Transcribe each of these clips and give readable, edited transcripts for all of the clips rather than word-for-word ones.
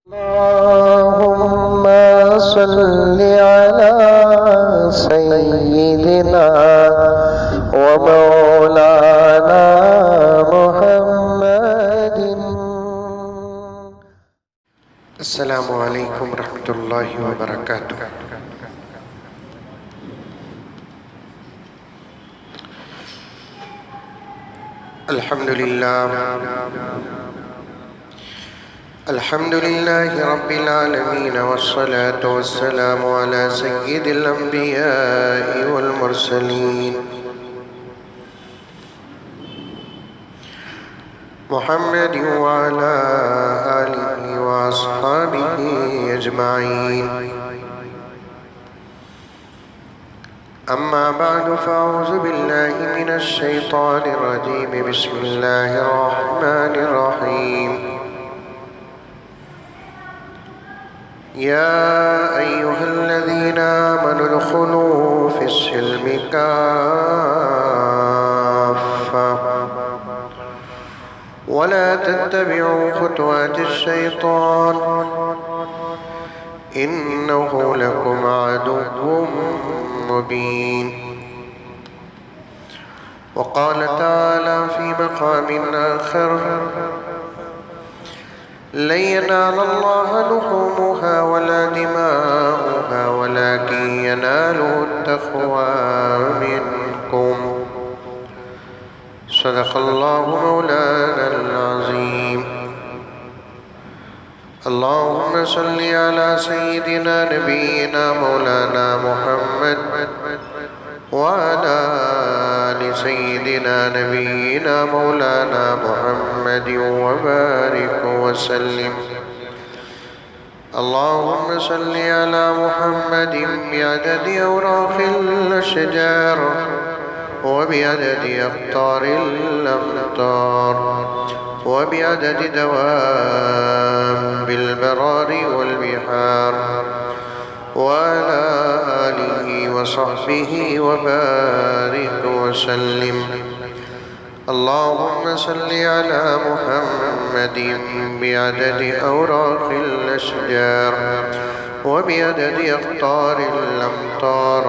अल्लाहुम्मा सल्लि अला सय्यिदिना व मौलाना मुहम्मदिन। अस्सलामु अलैकुम रहमतुल्लाहि व बरकातुहू। अल्हम्दुलिल्लाह अल्हम्दुलिल्लाहि रब्बिल आलमीन वस्सलातु वस्सलामु अला सय्यिदिल अंबिया'i वल मुरसलीन मुहम्मदिन व अला आलिहि व अस्हाबिहि अजमाइन। अम्मा बअदु फ़अऊज़ु बिल्लाहि मिनश शैतानिर रजीम। बिस्मिल्लाहिर रहमानिर रहीम। या अय्युहल्लज़ीना आमनु उदख़ुलू फ़िस्सिल्मि काफ़्फ़ा वला तत्तबिऊ ख़ुतवातिश शैतान इन्नहु लकुम अदुव्वुम मुबीन। वक़ाल तआला फ़ी मक़ामिन आख़र लन यनालल्लाह लुहूमुहा वला दिमाउहा वलाकिन यनालुहु अत्तक़वा मिनकुम। सदक़ल्लाहु मौलानल अज़ीम। अल्लाहुम्मा सल्लि अला सय्यिदिना नबिय्यिना मौलाना मुहम्मद व अला आलि सय्यिदिना नबिय्यिना मौलाना मुहम्मद व बारिक व सल्लिम। अल्लाहुम्मा सल्लि अला मुहम्मदिन बिअददि औराक़िल अशजार व बिअददि अक़्तारिल अम्तार व बिअददि दवाबिल बरारि वल बिहार व अला आलिहि व सहबिहि व बारिक व सल्लिम। अल्लाहुम्मा सल्लि अला मुहम्मदिन बिअददि औराक़िल अशजार व बिअददि अक़्तारिल अम्तार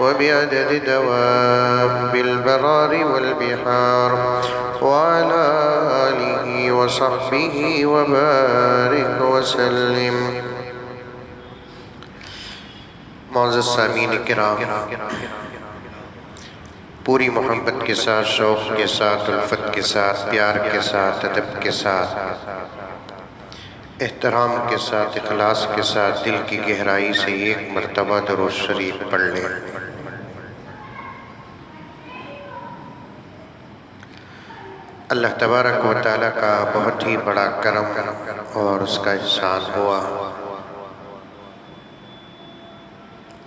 व बिअददि दवाबिल बरारि वल बिहार व अला आलिहि व सहबिहि व बारिक व सल्लिम। मौजूद सामीन किराम, पूरी मोहब्बत के साथ, शौक़ के साथ, उल्फत के साथ, प्यार के साथ, अदब के साथ, एहतराम के साथ, इखलास के साथ दिल की गहराई से एक मरतबा दुरूद शरीफ पढ़ लें। अल्लाह तबारक व तआला का बहुत ही बड़ा करम और उसका एहसान हुआ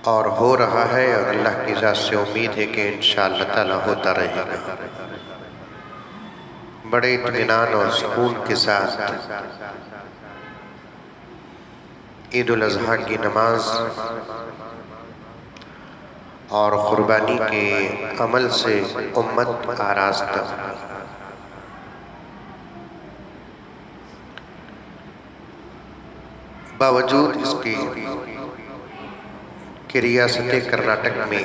और हो रहा है, और अल्लाह की ज़ात से उम्मीद है कि इंशाअल्लाह ताला होता रहेगा। बड़े इत्मीनान और सुकून के साथ ईद उल अज़हा की नमाज और क़ुरबानी के अमल से उम्मत आरास्ता। बावजूद इसके कि रियासत कर्नाटक में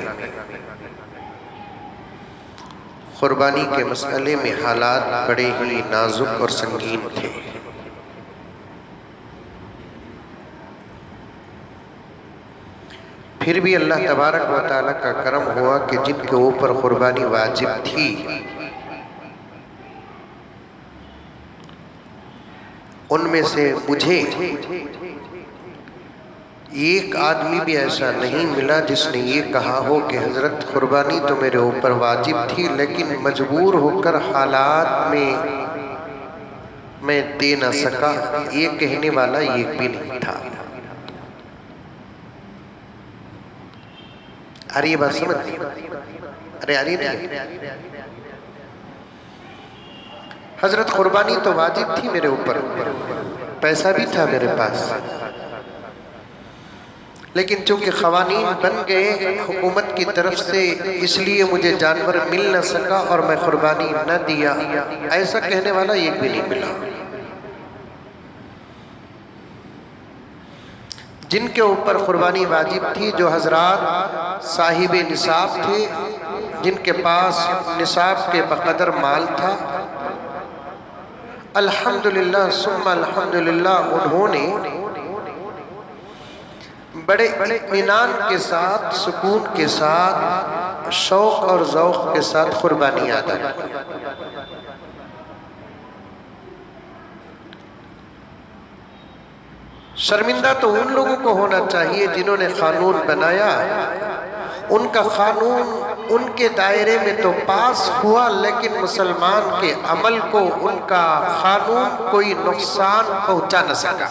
क़ुरबानी के मसले में हालात बड़े ही नाजुक और संगीन थे, फिर भी अल्लाह तबारक व तआला का करम हुआ कि जिनके ऊपर क़ुरबानी वाजिब थी उनमें से मुझे एक आदमी भी ऐसा नहीं मिला जिसने ये कहा हो कि हज़रत क़ुरबानी तो मेरे ऊपर वाजिब थी लेकिन मजबूर होकर हालात में मैं दे ना सका। ये कहने वाला एक भी नहीं था। अरे ये बात समझ, अरे अरे नहीं, हज़रत क़ुरबानी तो वाजिब थी मेरे ऊपर, पैसा भी था मेरे पास, लेकिन चूंकि क़वानीन बन गए हुकूमत की तरफ से, इसलिए मुझे जानवर मिल न सका और मैं क़ुरबानी न दिया। ऐसा कहने वाला एक भी नहीं मिला। जिनके ऊपर कुर्बानी वाजिब थी, जो हजरात साहिब निसाब थे, जिनके पास निसाब के बकदर माल था, अल्हम्दुलिल्लाह सुम्मा अल्हम्दुलिल्लाह उन्होंने बड़े इत्मीनान के साथ, सुकून के साथ, शौक और ज़ौक़ के साथ कुर्बानी अदा की। शर्मिंदा तो उन लोगों को होना चाहिए जिन्होंने कानून बनाया। उनका कानून उनके दायरे में तो पास हुआ, लेकिन मुसलमान के अमल को उनका कानून कोई नुकसान पहुंचा न सका।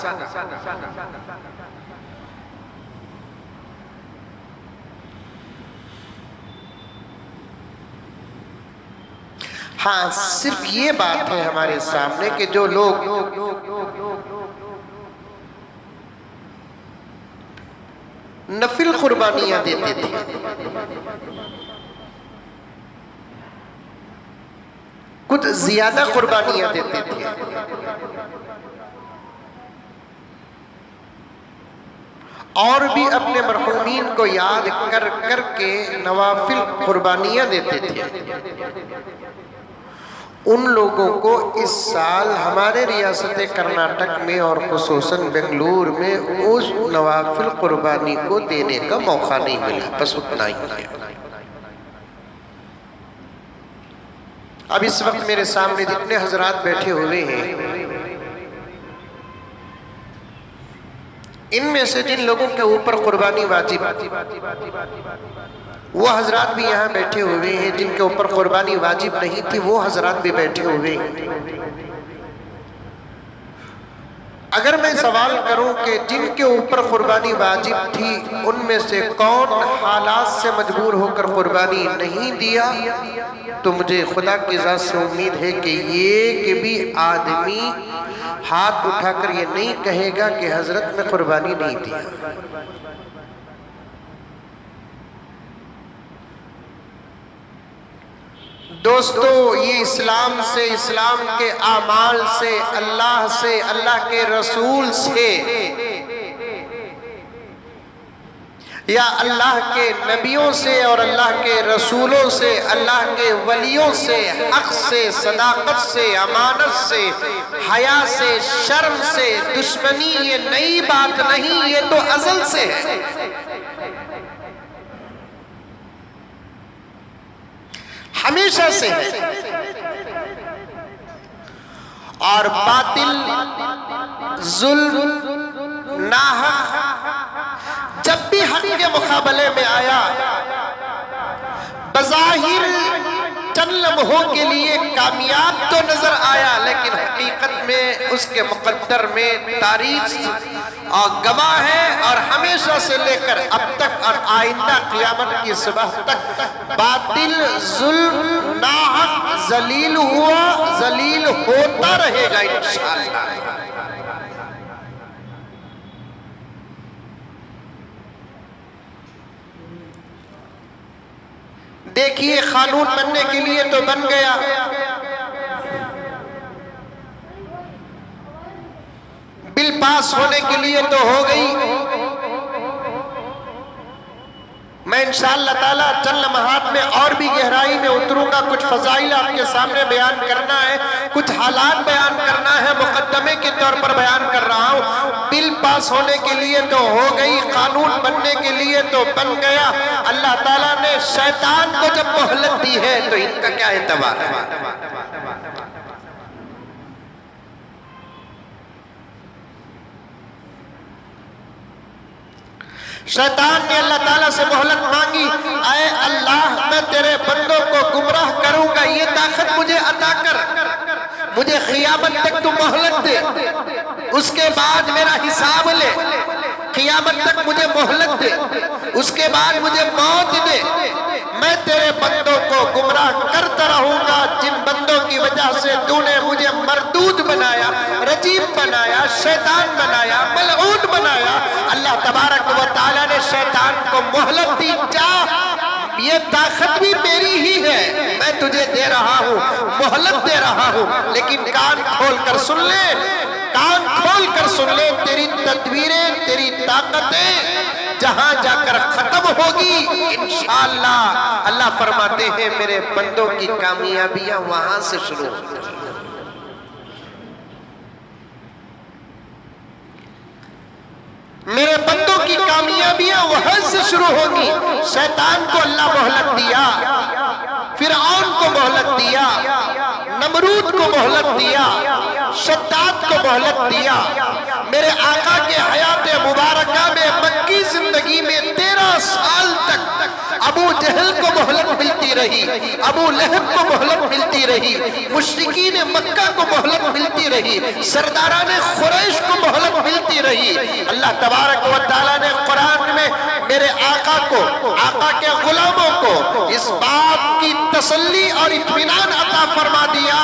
हाँ, सिर्फ ये बात है हमारे सामने कि जो लोग नफिल कुर्बानियां देते थे, कुछ ज्यादा कुर्बानियां देते थे, और भी अपने मरहूमीन को याद कर कर के नवाफिल कुर्बानियां देते थे, उन लोगों को इस साल हमारे रियासत कर्नाटक में और खुसूसन बेंगलुरु में उस नवाफिल कुर्बानी को देने का मौका नहीं मिला। बस उतना ही है। अब इस वक्त मेरे सामने जितने हजरात बैठे हुए हैं, इनमें से जिन लोगों के ऊपर कुर्बानी वाजिब, वो हजरात भी यहाँ बैठे हुए हैं। जिनके ऊपर कुर्बानी वाजिब नहीं थी, वो हजरात भी बैठे हुए हैं। अगर मैं सवाल करूं कि जिनके ऊपर कुर्बानी वाजिब थी, उनमें से कौन हालात से मजबूर होकर कुर्बानी नहीं दिया, तो मुझे खुदा की ज़ात से उम्मीद है कि ये भी आदमी हाथ उठाकर ये नहीं कहेगा कि हजरत में कुर्बानी नहीं दिया। दोस्तों, ये इस्लाम से, इस्लाम के आमाल से, अल्लाह से, अल्लाह के रसूल से, या अल्लाह के नबियों से और अल्लाह के रसूलों से, अल्लाह के वलियों से, हक से, सदाकत से, अमानत से, हया से, शर्म से दुश्मनी ये नई बात नहीं, ये तो अज़ल से है। हमेशा से है। और बातिल, जुल्म, नाहक जब भी हक के मुकाबले में आया, बज़ाहिर चंद लम्हों के लिए कामयाब तो नजर आया, लेकिन हकीकत में उसके मुकद्दर में तारीख और गवाह है, और हमेशा से लेकर अब तक और आइंदा क़यामत की सुबह तक बातिल, जुल्म, नाहक जलील हुआ, जलील होता रहेगा इंशाअल्लाह। देखिए, कानून बनने के लिए तो बन गया, बिल पास होने के लिए तो हो गई। मैं इंशाअल्लाह ताला चंद लम्हात में और भी गहराई में उतरूंगा। कुछ फजाइल आपके सामने बयान करना है, कुछ हालात बयान करना है, मुकद्दमे के तौर पर बयान कर रहा हूँ। बिल पास होने के लिए तो हो गई, कानून बनने के लिए तो बन गया। अल्लाह ताला ने शैतान को जब मोहलत दी है तो इनका क्या एतबार है। शैतान ने अल्लाह ताला से मोहलत मांगी, आए अल्लाह मैं तेरे बंदों को गुमराह करूंगा, ये ताकत मुझे अता कर, मुझे क़यामत तक तू मोहलत दे, उसके बाद मेरा हिसाब ले, क़यामत तक मुझे मोहलत दे, उसके बाद मुझे मौत दे। मैं तेरे बंदों को गुमराह करता रहूंगा, जिन बंदों की वजह से तूने मुझे मरदूद बनाया, रजीम बनाया, शैतान बनाया, मलऊन बनाया। अल्लाह तबारक व तआला ने शैतान को मोहलत दी, जा ये ताकत भी मेरी ही है, मैं तुझे दे रहा हूँ, मोहलत दे रहा हूँ, लेकिन कान खोल कर सुन ले, कान खोल कर सुन ले, तेरी तदबीरें, तेरी ताकतें जहां जाकर खत्म होगी इंशाअल्लाह, अल्लाह फरमाते हैं मेरे बंदों की कामयाबियां वहां से शुरू होती हैं। मेरे बंदों की कामयाबियां वहां से शुरू होगी। शैतान को अल्लाह मोहलत दिया, फिरऔन को मोहलत दिया, नमरूद को मोहलत दिया, शद्दाद को मोहलत दिया। मेरे आका के हयात मुबारका में मक्की जिंदगी में 13 साल तक अबू जहल को मोहलत मिलती रही, अबू लहब को मोहलत मिलती रही, मुशरिकीन मक्का को मोहलत मिलती रही, सरदारान खुरैश को मोहलत मिलती रही। अल्लाह तबारक व तआला ने कुरान में मेरे आका को, आका के गुलामों को इस बात की तसल्ली और इत्मीनान अता फरमा दिया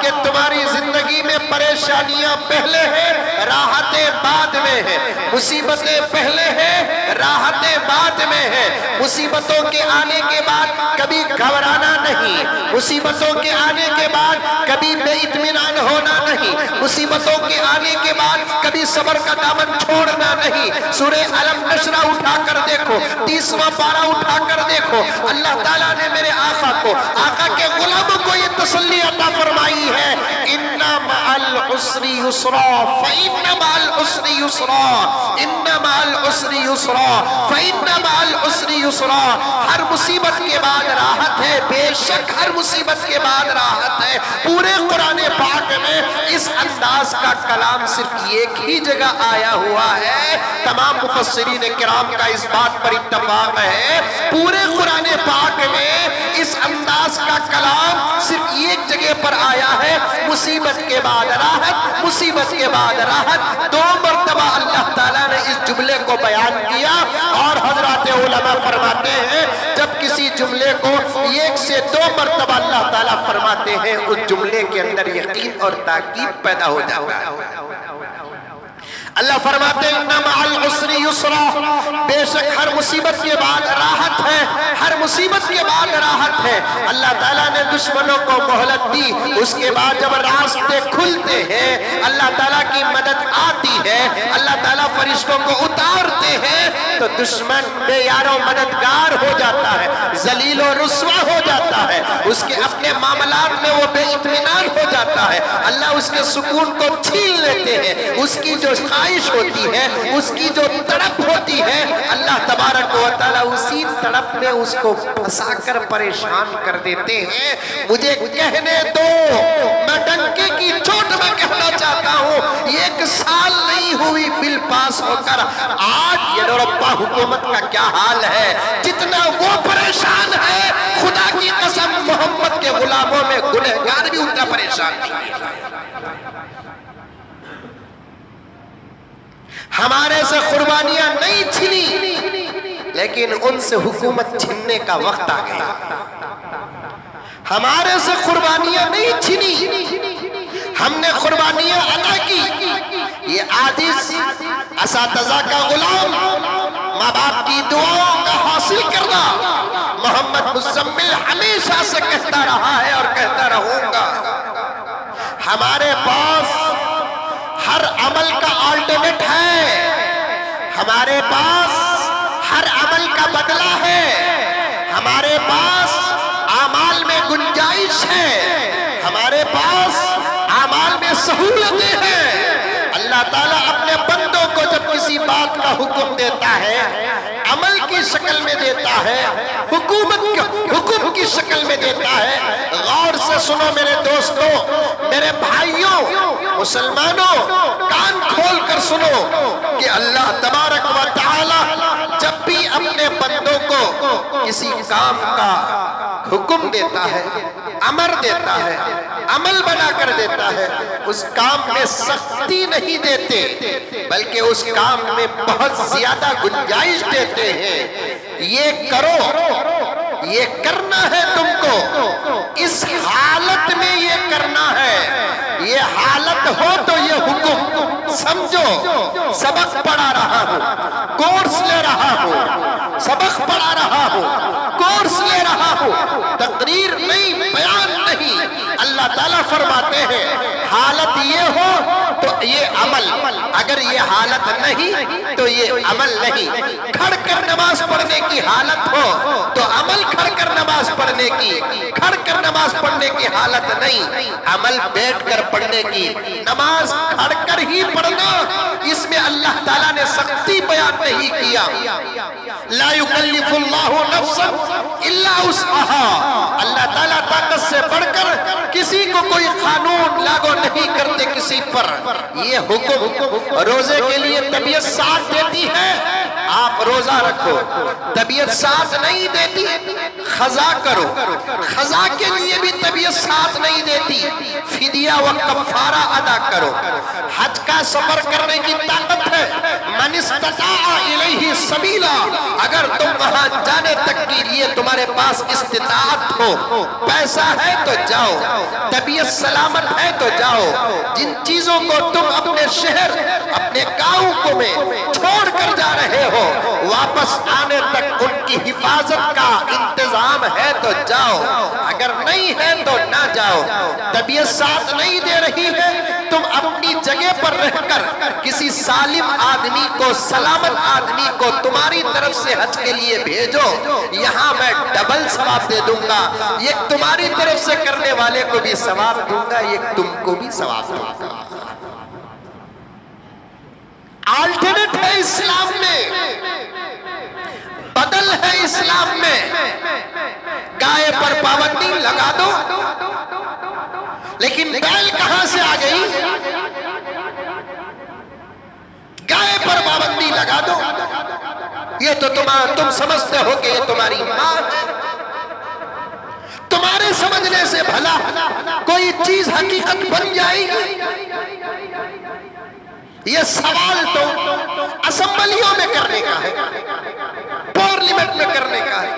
कि तुम्हारी जिंदगी में परेशानियां पहले हैं, राहतें बाद में है, मुसीबतें पहले हैं, राहतें बाद में है। मुसीबतों के आने के बाद कभी घबराना नहीं, मुसीबतों के आने के बाद कभी बेइत्मीनान होना नहीं, मुसीबतों के आने के बाद कभी सब्र का दामन छोड़ना नहीं। सूरह अलम नशरा उठाकर देखो, 30वां पारा उठाकर देखो, अल्लाह ताला ने मेरे आका को, आका के गुलामों को ये तसल्ली अता फरमाई है, इन्ना मअल उसरी युसरा फइन्ना मअल उसरी युसरा, इन्ना मअल उसरी युसरा फइन्ना मअल उसरी युसरा। हर मुसीबत के बाद राहत है, बेशक हर मुसीबत के बाद राहत है। पूरे कुरान पाक में इस अंदाज का कलाम सिर्फ एक ही जगह आया हुआ है। तमाम मुफस्सिरीन किराम का इस बात पर इत्तफाक है, पूरे कुरान पाक में इस अंदाज का कलाम सिर्फ एक जगह पर आया है, मुसीबत के बाद राहत, मुसीबत के बाद राहत। 2 मरतबा अल्लाह ताला ने इस जुमले को बयान किया और हजरत उलमा फरमाते हैं जब किसी जुमले को 1 से 2 मरतबा अल्लाह ताला फरमाते हैं उस जुमले के अंदर यकीन और ताकीद पैदा हो जाता है। अल्लाह फरमाते हैं इन्ना मअल उसरी युसरा, बेशक हर मुसीबत के बाद राहत है, हर मुसीबत के बाद राहत है। अल्लाह ताला ने दुश्मनों को मोहलत दी, उसके बाद जब रास्ते खुलते हैं, अल्लाह ताला की मदद आती है, अल्लाह ताला फरिश्तों को उतारते हैं, तो दुश्मन बेयारो मददगार हो जाता है, जलील और रुस्वा हो जाता है, उसके अपने मामलात में वो बेइत्मीनान हो जाता है। अल्लाह उसके सुकून को छीन लेते हैं, उसकी जो ख्वाहिश होती है, उसकी जो तड़प होती है, अल्लाह तबारक व तआला उसी तड़प में उसको फंसाकर परेशान कर देते हैं। मुझे कहने दो, मैं डंके की चोट में कहना चाहता हूँ, 1 साल नहीं हुई बिल पास होकर आज यूरोपा हुकूमत का क्या हाल है। जितना वो परेशान है, खुदा की कसम मोहम्मद के गुलामों में गुनहगार भी उतना परेशान नहीं है। हमारे से कुर्बानियां नहीं छिनी, लेकिन उनसे हुकूमत छीनने का वक्त आ गया। हमारे से कुर्बानियां नहीं छिनी, हमने कुर्बानियां अदा की। ये आजिज असातिज़ा का गुलाम, माँ बाप की दुआओं का हासिल करना, मोहम्मद मुज़म्मिल हमेशा से कहता रहा है और कहता रहूंगा। हमारे पास हर अमल का अल्टरनेट है, हमारे पास हर अमल का बदला है, हमारे पास आमाल में गुंजाइश है, हमारे पास आमाल में सहूलतें हैं। अल्लाह ताला अपने बंदों को जब किसी बात का हुक्म देता है, अमल की शक्ल में देता है, हुक्म की शक्ल में देता है। गौर से सुनो मेरे दोस्तों, मेरे भाइयों, मुसलमानों, कान खोल कर सुनो कि अल्लाह तबारक व तआला जब भी अपने बंदों को किसी काम का हुक्म देता है, अमर देता है, अमल बना कर देता है, उस काम में सख्ती नहीं देते, बल्कि उस काम में बहुत ज्यादा गुंजाइश देते हैं। ये करो, ये करना है तुमको, इस हालत में ये करना है। ये हालत हो तो ये हुक्म समझो। सबक पढ़ा रहा हूं, कोर्स ले रहा हूं, सबक पढ़ा रहा हूं, कोर्स ले रहा हूं, तकरीर नहीं, बयान नहीं। अल्लाह ताला फरमाते हैं हालत ये हो तो ये अमल, अगर ये हालत नहीं तो ये अमल नहीं। खड़ कर नमाज पढ़ने की हालत हो तो अमल खड़ कर नमाज पढ़ने की, खड़ कर नमाज पढ़ने की हालत नहीं, अमल बैठ कर पढ़ने की। नमाज खड़ कर ही पढ़ना, इसमें अल्लाह ताला ने सख्ती बयान नहीं किया। ला युकल्लिफुल्लाहु नफ्सन इल्ला वुसअहा, अल्लाह ताला ताकत से बढ़कर किसी को कोई कानून लागू नहीं करते किसी पर। ये हुक्म रोजे के लिए तबीयत साथ देती है, आप रोजा रखो, तबीयत साथ नहीं देती खजा करो, खजा के लिए भी तबीयत साथ नहीं देती फिदिया व कफारा अदा करो। हज का सफर करने की ताकत है, मन इस्तता इलैहि सबीला, अगर तुम वहां जाने तक के लिए तुम्हारे पास इस्तिताअत हो, पैसा है तो जाओ, तबीयत सलामत है तो जाओ। जिन चीजों को तुम अपने शहर अपने गांव को में छोड़ कर जा रहे हो, वापस आने तक उनकी हिफाजत का इंतजाम है तो जाओ, अगर नहीं है तो ना जाओ। तबीयत साथ नहीं दे रही है, तुम अपनी जगह पर रहकर किसी सालिम आदमी को, सलामत आदमी को तुम्हारी तरफ से हज के लिए भेजो, यहाँ मैं डबल सवाब दे दूंगा। ये तुम्हारी तरफ से करने वाले को भी सवाब दूंगा, ये तुमको भी सवाब दूंगा। अल्टरनेट है इस्लाम में, बदल है इस्लाम में। गाय पर पाबंदी लगा दो, लेकिन बैल कहां से आ गई? गाय पर पाबंदी लगा दो, ये तो तुम समझते हो कि ये तुम्हारी मां है। तुम्हारे समझने से भला कोई चीज हकीकत बन जाएगी? ये सवाल तो असेंबलियों में करने का है, पार्लियामेंट में करने का है,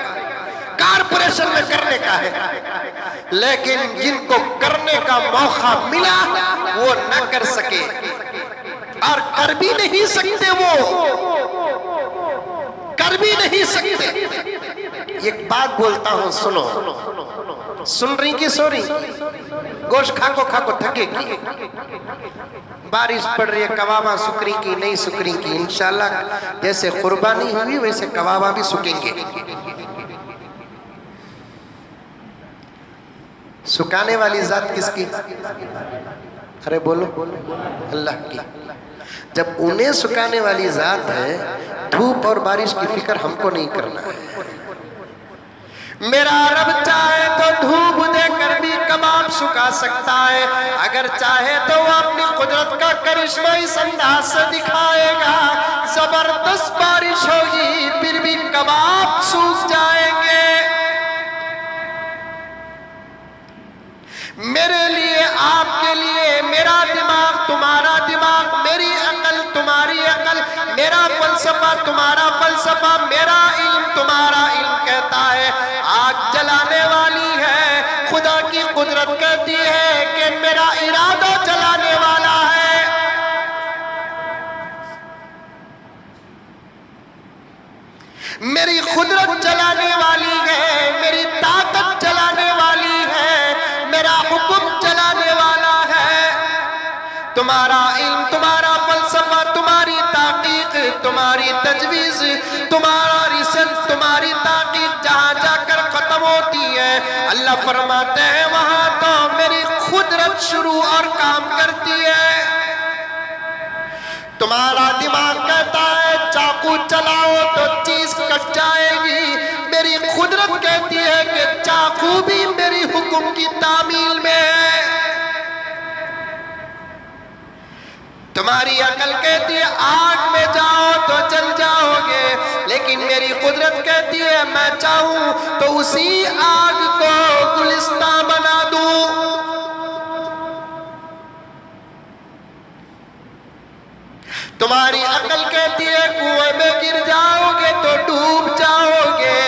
कारपोरेशन में करने का है, लेकिन जिनको करने का मौका मिला वो न कर सके और कर भी नहीं सकते, वो कर भी नहीं सकते। एक बात बोलता हूं, सुनो, सुन रही कि सो रही? गोश्त खाको थकेगी, बारिश पड़ रही है, कबाबा सुकरी की नहीं सुकरी की, इंशाल्लाह जैसे कुर्बानी हुई वैसे कबाबा भी सुकेंगे। सुखाने वाली जात किसकी? अरे बोलो, अल्लाह की। जब उन्हें सुखाने वाली जात है, धूप और बारिश की फिक्र हमको नहीं करना है। मेरा रब चाहे तो धूप देकर भी कबाब सुखा सकता है, अगर चाहे तो वो अपनी कुदरत का करिश्मा इस अंदाज से दिखाएगा, जबरदस्त बारिश होगी फिर भी कबाब सूख जाएंगे। मेरे लिए, आपके लिए, मेरा दिमाग तुम्हारा दिमाग, मेरी अकल तुम्हारी अकल, मेरा फलसफा तुम्हारा फलसफा, मेरा इल्म तुम्हारा इल्म कहता है आग जलाने वाली है, खुदा की कुदरत कहती है कि मेरा इरादा जलाने वाला है। मेरी कुदरत जलाने वाली है, मेरी ताकत जलाने वाली है, मेरा हुक्म जलाने वाला है। तुम्हारा इल्म, तुम्हारा फलसफा, तुम्हारी ताकीक, तुम्हारी तजवीज, तुम्हारा रिसर्च, तुम्हारी ताकीक जहां जाकर खत्म होती है, अल्लाह फरमाते हैं वहां तो मेरी कुदरत शुरू और काम करती है। तुम्हारा दिमाग कहता है चाकू चलाओ तो चीज कट जाएगी, मेरी कुदरत कहती है कि चाकू भी मेरी हुक्म की तामील में है। तुम्हारी अकल कहती है आग में जाओ तो जल जाओगे, लेकिन मेरी कुदरत कहती है मैं चाहूं तो उसी आग को गुलिस्तान बना दूं। तुम्हारी अकल कहती है कुएं में गिर जाओगे तो डूब जाओगे,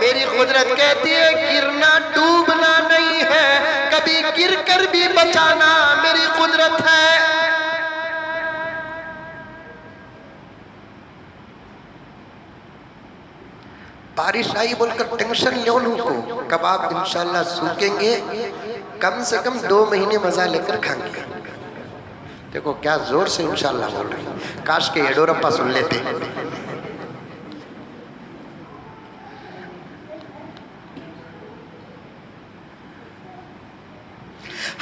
मेरी कुदरत कहती है गिरना डूबना नहीं है, कभी गिर कर भी बचाना मेरी कुदरत है। बारिश आई बोलकर टेंशन लो को, कबाब इंशाल्लाह सूखेंगे, कम से कम 2 महीने मजा लेकर खाएंगे। देखो क्या जोर से इंशाल्लाह बोल रही, काश के येडोरप्पा सुन लेते।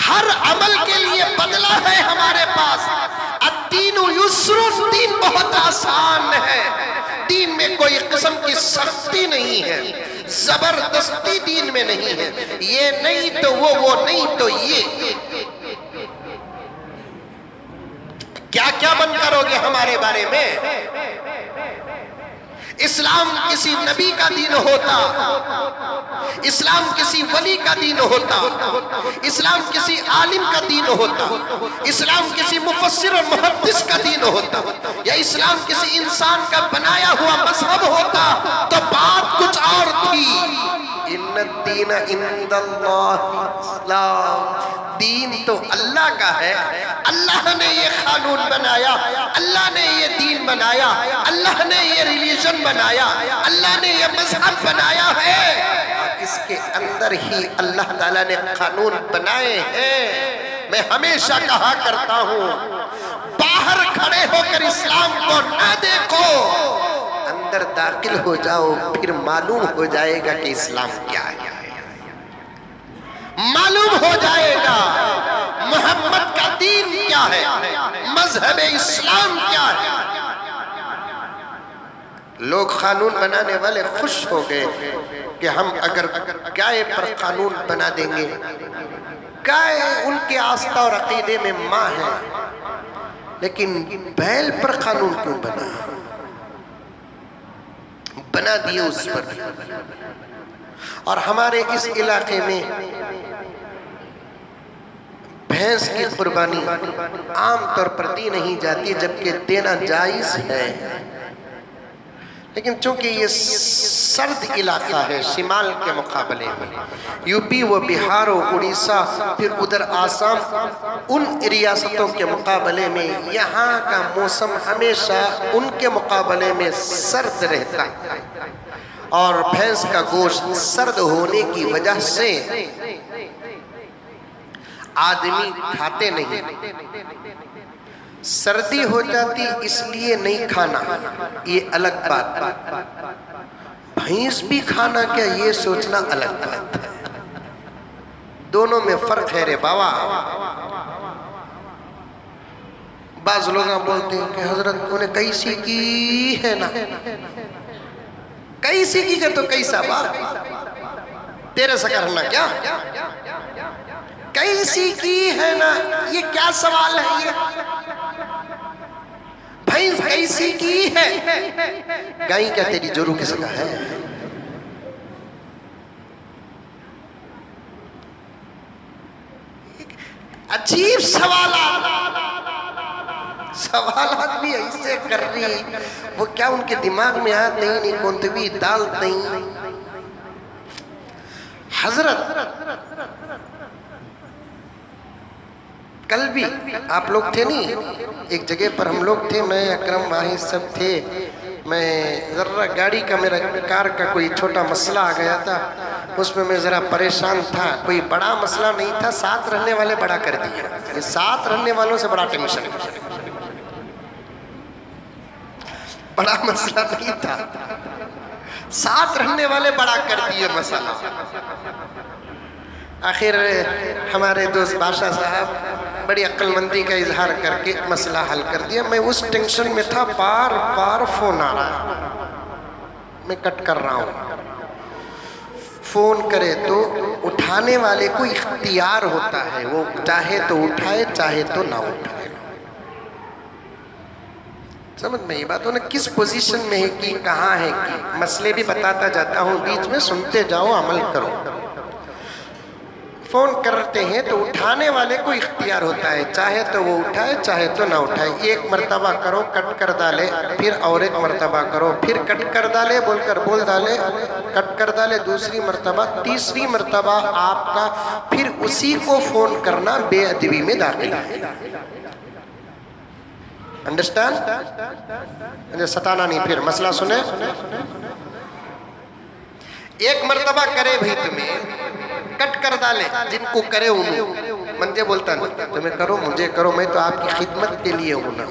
हर अमल के लिए बदला है हमारे पास। अद्दीनु युस्रुन, दीन बहुत आसान है। दीन में कोई किस्म की सख्ती नहीं है, जबरदस्ती दीन में नहीं है। ये नहीं तो वो नहीं तो ये। क्या क्या मन करोगे हमारे बारे में? इस्लाम किसी नबी का दीन होता, इस्लाम किसी वली का दीन होता, इस्लाम किसी आलिम का दीन होता, इस्लाम किसी मुफस्सिर और मुहद्दिस का दीन होता, या इस्लाम किसी इंसान का बनाया हुआ मजहब होता तो बात कुछ और थी। इन्ना दीन इंदल्लाह इस्लाम, दीन तो अल्लाह का है। अल्लाह ने ये कानून बनाया, अल्लाह ने ये दीन बनाया, अल्लाह ने ये रिलीजन बनाया, अल्लाह ने ये मजहब बनाया है। इसके अंदर ही अल्लाह ताला ने कानून बनाए हैं। मैं हमेशा कहा करता हूँ, बाहर खड़े होकर इस्लाम को ना देखो, अंदर दाखिल हो जाओ, फिर मालूम हो जाएगा कि इस्लाम क्या है। मालूम हो जाएगा मोहम्मद का दीन क्या है, मजहब इस्लाम क्या है। लोग कानून बनाने वाले खुश हो गए कि हम अगर गाय पर कानून बना देंगे। गाय उनके आस्था और अकीदे में माँ है, लेकिन बैल पर कानून क्यों बना दिए उस पर। और हमारे इस इलाके में भैंस की कुर्बानी आमतौर पर दी नहीं जाती, जबकि देना जायज है। लेकिन चूंकि ये सर्द इलाका है शिमाल के मुकाबले में, यूपी व बिहार और उड़ीसा, फिर उधर आसाम, उन रियासतों के मुकाबले में यहाँ का मौसम हमेशा उनके मुकाबले में सर्द रहता है। और भैंस का गोश्त सर्द होने की वजह से आदमी खाते नहीं। सर्दी हो जाती इसलिए नहीं खाना, ये अलग बात। भैंस भी खाना क्या, ये सोचना अलग बात है। दोनों में फर्क है रे बाबा। बाज लोग बोलते हैं कि हजरत उन्हें कैसी की है ना, कैसी की तो कैसा बात तेरे से करना क्या, कैसी की है ना, ये क्या सवाल है। ये भैंस कैसी की है, गाय क्या तेरी जोरू किसी का है। अजीब सवालात भी ऐसे कर रही, वो क्या उनके दिमाग में आते ही नहीं, कौन भी डालते ही। हजरत कल भी आप लोग थे नहीं, एक जगह पर हम लोग थे, मैं अकरम माही सब थे। मैं ज़रा गाड़ी का, मेरा कार का कोई छोटा मसला आ गया था, उसमें मैं ज़रा परेशान था। कोई बड़ा मसला नहीं था, साथ रहने वाले बड़ा कर दिया। ये साथ रहने वालों से बड़ा टेंशन है, बड़ा मसला नहीं था, साथ रहने वाले बड़ा कर दिए मसला। आखिर हमारे दोस्त बादशाह साहब बड़ी अक्लमंदी का इजहार करके मसला हल कर दिया। मैं उस टेंशन में था, बार बार फोन आ रहा है, मैं कट कर रहा हूँ। फोन करे तो उठाने वाले को इख्तियार होता है, वो चाहे तो उठाए चाहे तो ना उठाए। समझ में ये बात, उन्हें किस पोजीशन में है कि कहाँ है कि, मसले भी बताता जाता हूँ, बीच में सुनते जाओ, अमल करो। फोन करते हैं तो उठाने वाले को इख्तियार होता है, चाहे तो वो उठाए चाहे तो ना उठाए। एक मर्तबा करो, कट कर डाले, फिर और एक मर्तबा करो, फिर कट कर डाले, बोल डाले, कट कर डाले, दूसरी मर्तबा, तीसरी मर्तबा आपका फिर उसी को फोन करना बेअदबी में दाखिल है। अंडरस्टैंड? सताना नहीं, फिर मसला सुने। एक मर्तबा करे भाई तुम्हें, कट कर डाले, जिनको करे उन्हें मंजे बोलता नहीं, तुम्हें करो मुझे करो, मैं तो आपकी खिदमत के लिए हूं ना।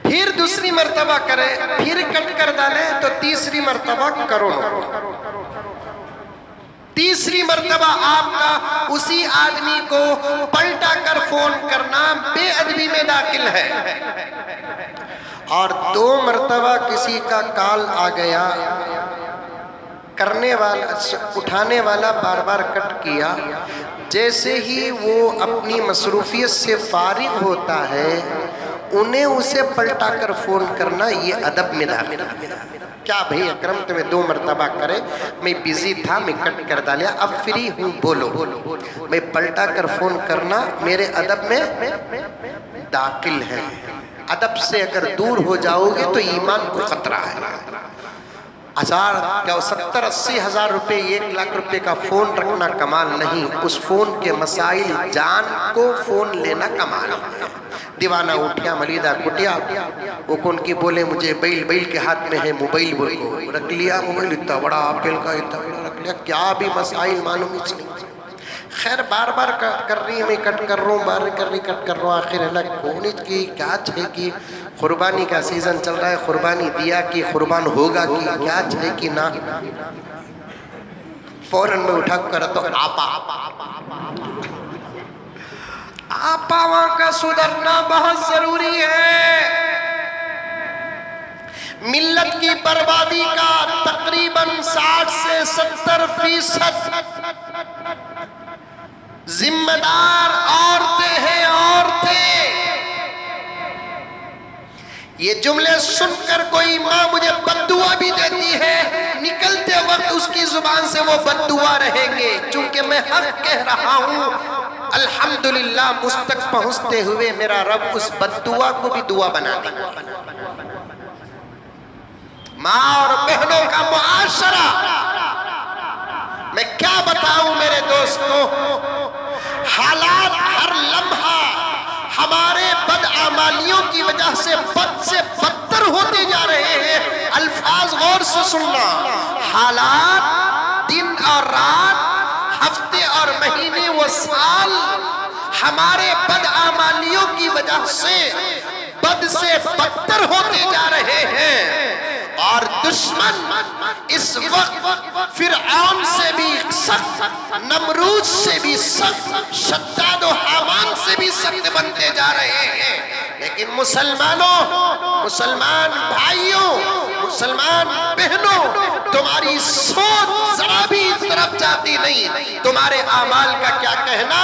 फिर दूसरी मर्तबा करे, फिर कट कर डाले, तो तीसरी मर्तबा करो ना। तीसरी मर्तबा आपका उसी आदमी को पलटा कर फोन करना बेअदबी में दाखिल है। और 2 मर्तबा किसी का कॉल आ गया, करने वाला उठाने वाला बार बार कट किया, जैसे ही वो अपनी मसरूफियत से फारिग होता है उन्हें उसे पलटा कर फोन करना ये अदब में दाखिल है। क्या भाई अकरम तुम्हें 2 मर्तबा करे, मैं बिजी था, मैं कट कर डालिया, अब फ्री हूँ बोलो। मैं पलटा कर फोन करना मेरे अदब में दाखिल है। अदब से अगर दूर हो जाओगे तो ईमान को खतरा है। 70-80 हज़ार रुपये, 1 लाख रुपए का फोन रखना कमाल नहीं, उस फोन के मसाइल जान को फोन लेना कमाल है। दीवाना उठिया मरीदा कुटिया, वो कौन की बोले मुझे बैल, बैल के हाथ में है मोबाइल, बोल को रख लिया मोबाइल, इतना बड़ा एप्पल का इतना बड़ा रख लिया, क्या भी मसाइल मालूम ही नहीं। खैर बार बार कर रही है, मैं कट कर रहा हूँ, बार कर रही कट कर रहा हूँ, आखिर अलग कौन की क्या है कि कुर्बानी का सीजन चल रहा है, कुर्बानी दिया कि कुर्बान होगा कि क्या है कि ना। फौरन में उठा कर तो आपा वहां का सुधरना बहुत जरूरी है। मिल्लत की बर्बादी का तकरीबन 60 से 70% जिम्मेदार औरतें हैं, औरतें। ये जुमले सुनकर कोई माँ मुझे बद्दुआ भी देती है, निकलते वक्त उसकी जुबान से वो बद्दुआ रहेंगे, चूंकि मैं हक कह रहा हूँ। अल्हम्दुलिल्लाह मुझ तक पहुंचते हुए मेरा रब उस बद्दुआ को भी दुआ बना देगा। माँ और बहनों का मुआशरा मैं क्या बताऊं मेरे दोस्तों, हालात हर लम्हा हमारे बदआमालियों की वजह से बदतर होते जा रहे हैं। अल्फाज गौर से सुनना, हालात दिन और रात, हफ्ते और महीने व साल हमारे बदआमालियों की वजह से बद से बदतर होते जा रहे हैं। और दुश्मन इस वक्त फिरऔन से भी सख्त, नमरूद से भी सख्त, शद्दाद और हामान से भी सख्त बनते जा रहे हैं। लेकिन मुसलमानों, मुसलमान भाइयों, मुसलमान बहनों, तुम्हारी सोच जरा भी इस तरफ जाती नहीं। तुम्हारे आमाल का क्या कहना,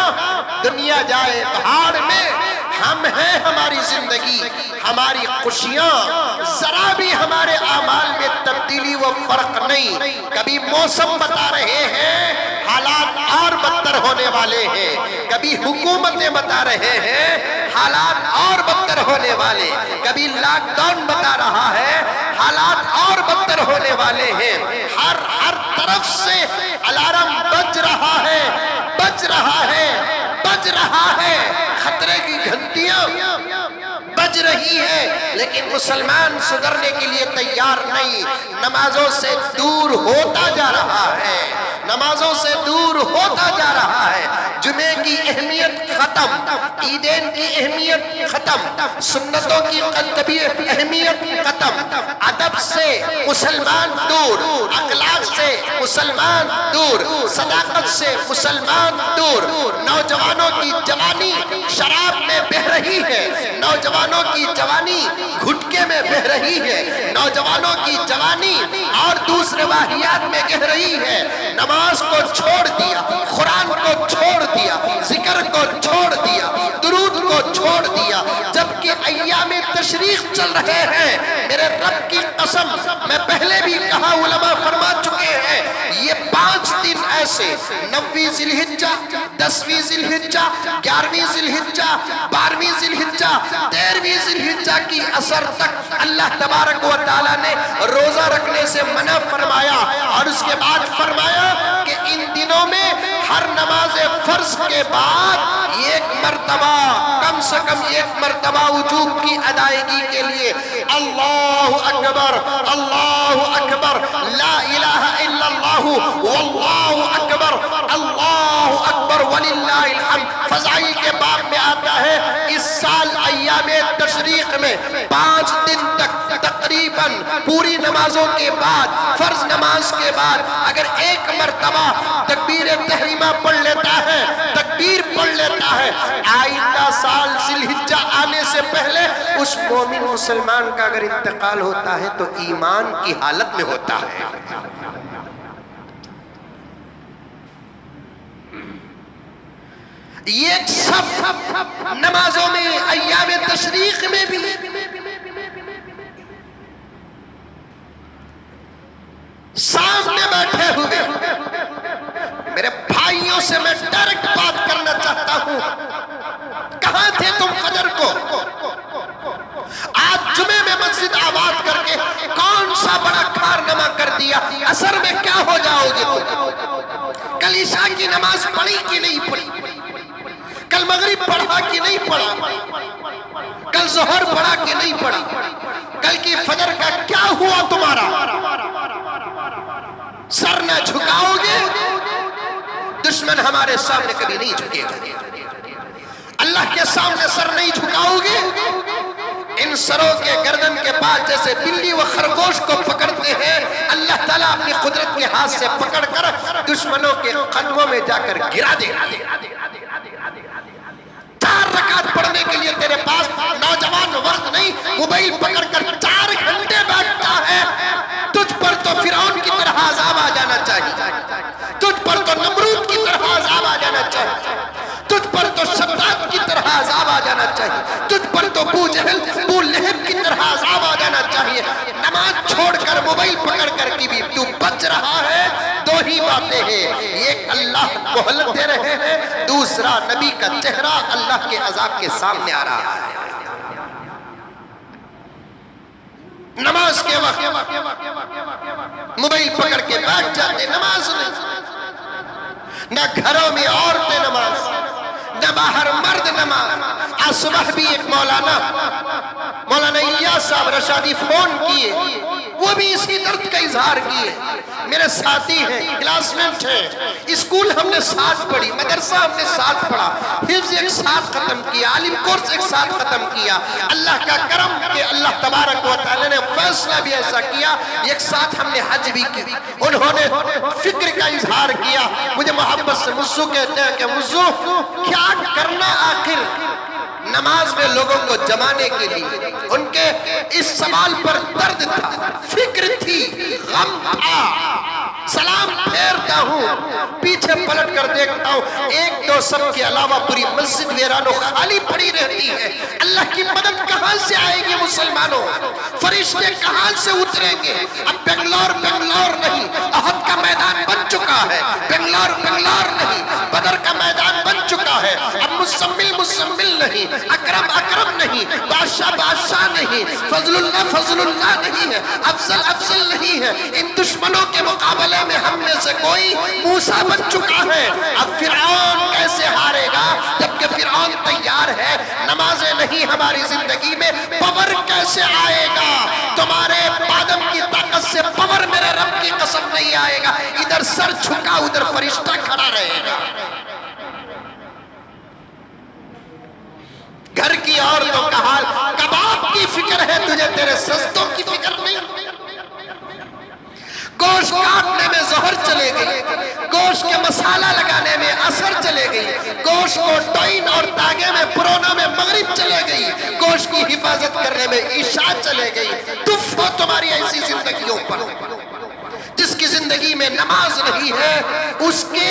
दुनिया जाए पहाड़ में, हम हैं, हमारी जिंदगी, हमारी खुशियां, जरा भी हमारे आमाल में तब्दीली व फर्क नहीं। कभी मौसम बता रहे हैं हालात और बदतर होने वाले हैं, कभी हुकूमतें बता रहे हैं हालात और बदतर होने वाले, कभी लॉकडाउन बता रहा है हालात और बदतर होने वाले हैं। हर तरफ से अलार्म बज रहा है, बज रहा है, बज रहा है, खतरे की घंटियां बज रही है, लेकिन मुसलमान सुधरने के लिए तैयार नहीं। नमाजों से दूर होता जा रहा है, नमाजों से दूर होता जा रहा है। जुमे की अहमियत खत्म, ईदेन की अहमियत खत्म, सुन्नतों की अहमियत खत्म। अदब से मुसलमान दूर, अखलाक से मुसलमान दूर, सदाकत से मुसलमान दूर। नौजवानों की जवानी शराब में बह रही है, नौजवानों की जवानी घुटके में बह रही है, नौजवानों की जवानी और दूसरे वाहियात में गिर रही है। नमाज को छोड़ दिया, कुरान को छोड़ दिया, जिक्र को छोड़ दिया, दुरूद को छोड़ दिया, जबकि अय्याम तशरीक चल रहे हैं। मेरे रब की कसम, मैं पहले भी कहा, उलमा फरमा चुके हैं, ये 5 दिन ऐसे 9वीं जिलहिज्जा, 10वीं जिलहिज्जा, 11वीं जिलहिज्जा, 12वीं जिलहिज्जा, 13वीं जिलहिज्जा की असर तक अल्लाह तबारक व तआला ने रोजा रखने से मना फरमाया। और उसके बाद फरमाया कि इन दिनों में हर नमाज फर्ज के बाद एक मर्तबा, कम से कम एक मर्तबा वजूब की अदायगी के लिए अल्लाहु अकबर, अल्लाहु अकबर, ला इलाहा इल्लल्लाहु वल्लाहु अकबर, अल्लाहु अकबर वलिल्लाहिल हम्द फज़ाइल के बाब में आता है। इस साल अय्यामे तशरीक में 5 दिन तक तकरीबन पूरी नमाजों के बाद, फर्ज नमाज के बाद अगर एक मर्तबा तकबीर तहरीमा पढ़ लेता है, तकबीर पढ़ लेता है, आइंदा साल जिलहिज्जा आने से पहले उस मोमिन मुसलमान का अगर इंतकाल होता है तो ईमान की हालत में होता है। ये सब नमाजों में, अय्याम तशरीक में भी सामने बैठे हुए मेरे भाइयों से मैं डायरेक्ट बात करना चाहता हूं, कहां थे तुम फजर को? आज जुमे में मस्जिद आबाद करके कौन सा बड़ा कारनामा कर दिया, असर में क्या हो जाओगे तुम? कल ईशा की नमाज पढ़ी कि नहीं पढ़ी? कल मगरिब पढ़ा कि नहीं पढ़ा? कल जोहर पढ़ा कि नहीं पढ़ा? कल की फजर का क्या हुआ तुम्हारा? सर न झुकाओगे, दुश्मन हमारे सामने कभी नहीं झुकेगा। अल्लाह के सामने सर नहीं झुकाओगे, इन सरों के गर्दन के पास जैसे बिल्ली व खरगोश को पकड़ते हैं, अल्लाह ताला अपनी कुदरत के हाथ से पकड़कर दुश्मनों के कदमों में जाकर गिरा देगा। 4 रकात पढ़ने के लिए तेरे पास नौजवान वक्त नहीं, मोबाइल पकड़कर 4 घंटे बैठता है। तुझ पर तो फिरौन की तरह अज़ाब आ जाना चाहिए, तुझ पर तो नमरूद की तरह अज़ाब आ जाना चाहिए, तुझ पर तो शद्दाद की तरह अज़ाब आ जाना चाहिए, तुझ पर तो अबू जहल, अबू लहब की तरह अज़ाब आ जाना चाहिए। नमाज छोड़कर मोबाइल पकड़कर की भी तू बच रहा है। 2 ही बातें हैं, एक अल्लाह मोहलत दे रहे हैं, दूसरा नबी का चेहरा अल्लाह के अज़ाब के सामने आ रहा है। नमाज के वक्त मोबाइल पकड़ के बैठ जाते, नमाज नहीं, न घरों में औरतें नमाज, न बाहर मर्द नमाज। आज सुबह भी एक मौलाना इलियास साहब रशादी फोन किए, वो भी इसी दर्द का इजहार किए। मेरे साथी हैं, क्लासमेट हैं, स्कूल हमने साथ पढ़ी, मदरसा हमने साथ पढ़ा, हिफ्ज एक साथ खत्म किया, आलिम कोर्स एक साथ खत्म किया। अल्लाह का करम के अल्लाह तबारक व तआला ने फैसला भी ऐसा किया, एक साथ हमने हज भी की। उन्होंने फिक्र का इजहार किया, मुझे मोहब्बत से मुझसे कहते हैं कि मुझसे क्या करना आखिर नमाज में लोगों को जमाने के लिए। उनके इस सवाल पर दर्द था, फिक्र थी, गम था। सलाम फेरता हूँ, पीछे पलट कर देखता हूँ, 1-2 सब के अलावा पूरी मस्जिद वीरानो खाली पड़ी रहती है। अल्लाह की मदद कहाँ से आएगी मुसलमानों? फरिश्ते कहाँ से उतरेंगे? अब बेंगलोर नहीं, अहद का मैदान बन चुका है। बेंगलोर नहीं, बदर का मैदान बन चुका है। अब मुसम्मिल नहीं, अकरम नहीं, बादशाह नहीं, फजलुल्लाह नहीं है, अफजल नहीं है। इन दुश्मनों के मुकाबले में हमने से कोई मूसा बन चुका है। अब फिरौन कैसे हारेगा जबकि फिरौन तैयार है? नमाजें नहीं हमारी जिंदगी में, पावर कैसे आएगा? तुम्हारे बादम की ताकत से पावर मेरे रब की कसम नहीं आएगा। इधर सर झुका, उधर फरिश्ता खड़ा रहेगा। घर की औरतों का हाल, कबाब की फिक्र है तुझे, तेरे सस्तों की फिक्र नहीं। गोश्त काटने में जोहर चले गई, गोश्त के मसाला लगाने में असर चले गई, गोश्त को टॉइन और तागे में पुरोना में मगरिब चले गई, गोश्त की हिफाजत करने में ईशा चले गई। तुफ हो तुम्हारी ऐसी जिंदगियों पर। जिसकी जिंदगी में नमाज नहीं है, उसके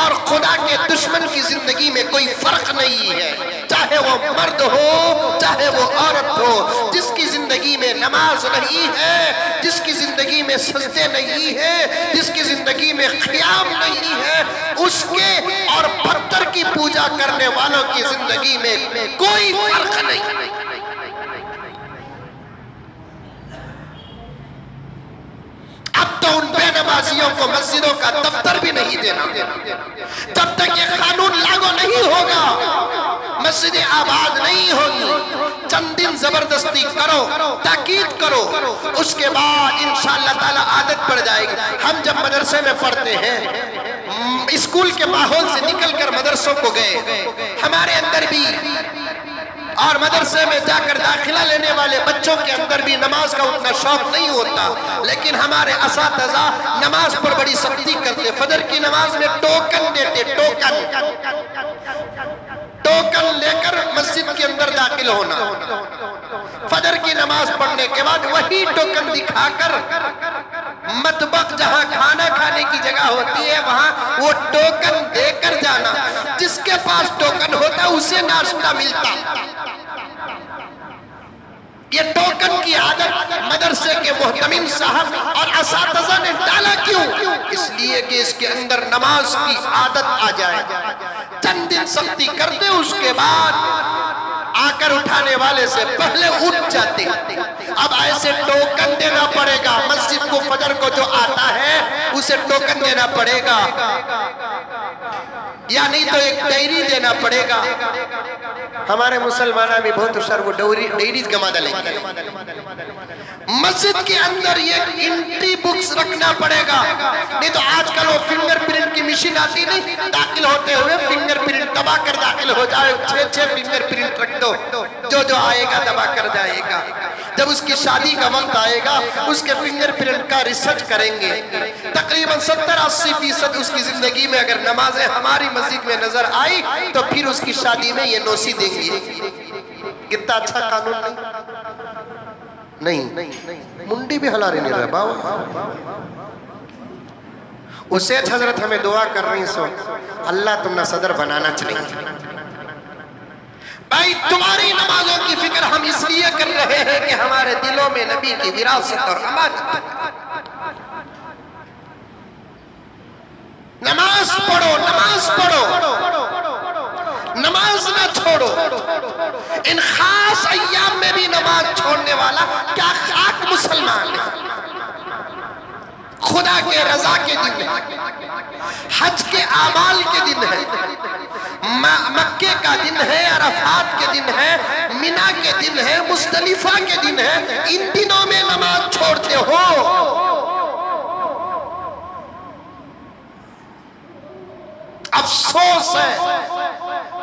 और खुदा के दुश्मन की जिंदगी में कोई फर्क नहीं है, चाहे वो मर्द हो चाहे वो औरत हो। जिसकी जिंदगी में नमाज नहीं है, जिसकी जिंदगी में सजदे नहीं है, जिसकी जिंदगी में क़ियाम नहीं है, उसके और पत्थर की पूजा करने वालों की जिंदगी में कोई फर्क नहीं। अब तो उन बेनमाजी नमाजियों को मस्जिदों का दफ्तर भी नहीं देना। जब तक ये कानून लागू नहीं होगा मस्जिदें आबाद नहीं होगी। चंद दिन जबरदस्ती करो, ताकीद करो, उसके बाद इंशाअल्लाह ताला आदत पड़ जाएगी। हम जब मदरसे में पढ़ते हैं, स्कूल के माहौल से निकलकर मदरसों को गए, हमारे अंदर भी और मदरसे में जाकर दाखिला लेने वाले बच्चों के अंदर भी नमाज का उतना शौक नहीं होता, लेकिन हमारे असातिज़ा नमाज पर बड़ी सख्ती करते। फजर की नमाज में टोकन देते, टोकन लेकर मस्जिद के अंदर दाखिल होना। फजर की नमाज पढ़ने के बाद वही टोकन दिखाकर मतबख जहां खाना खाने की जगह होती है वहां वो टोकन देकर जाना। जिसके पास टोकन होता उसे नाश्ता मिलता। ये टोकन की आदत मदरसे के मोहतमिम साहब और असातिज़ा ने डाला क्यों? इसलिए कि इसके अंदर नमाज की आदत आ जाए। चंद दिन सख्ती करते, उसके बाद आकर उठाने वाले से पहले उठ जाते। अब ऐसे टोकन देना पड़ेगा। मस्जिद को फजर को जो आता है उसे टोकन देना पड़ेगा, या नहीं तो एक डायरी देना पड़ेगा। हमारे मुसलमाना में बहुत होशियार, वो डायरी जमा डालेंगे। मस्जिद के अंदर ये एंट्री बुक्स रखना पड़ेगा, नहीं तो आजकल वो फिंगरप्रिंट की मशीन आती नहीं, दाखिल होते हुए फिंगरप्रिंट दबा कर दाखिल हो जाए। 6 फिंगरप्रिंट रख दो, जो आएगा दबा कर जाएगा। जब उसकी शादी का वक्त आएगा उसके फिंगरप्रिंट का रिसर्च करेंगे। तकरीबन 70-80% उसकी जिंदगी में अगर नमाजें हमारी मस्जिद में नजर आई तो फिर उसकी शादी में ये नौसी देंगे। कितना अच्छा कानून नहीं, मुंडी भी हिला रही नहीं रहा बाबा। उसे हजरत हमें दुआ कर रही सो अल्लाह तुमने सदर बनाना चाहिए। भाई तुम्हारी नमाजों की फिक्र हम इसलिए कर रहे हैं कि हमारे दिलों में नबी की विरासत और अमानत। नमाज पढ़ो, नमाज पढ़ो, नमाज ना छोड़ो। इन खास अय्याम में भी नमाज छोड़ने वाला क्या खाक मुसलमान है। खुदा के रजा के दिन है, हज के आमाल के दिन है, मक्के का दिन है, अरफात के दिन है, मिना के दिन है, मुस्तलिफा के दिन है। इन दिनों में नमाज छोड़ते हो। अफसोस है,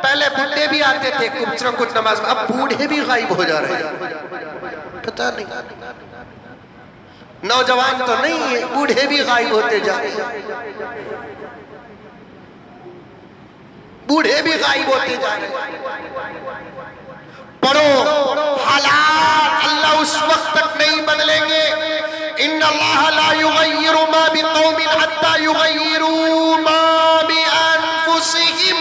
पहले बूढ़े भी आते थे कुछ न कुछ नमाज में, अब बूढ़े भी गायब हो जा रहे हैं। पता नहीं, नौजवान तो नहीं है, बूढ़े भी गायब होते जा रहे हैं। बूढ़े भी गायब होते जा रहे हैं। पढ़ो, हालात अल्लाह उस वक्त तक नहीं बदलेंगे। इन्नल्लाह ला युगय्यिरु मा बिक़ौमिन हत्ता युगय्यिरु मा बिअनफुसिहिम।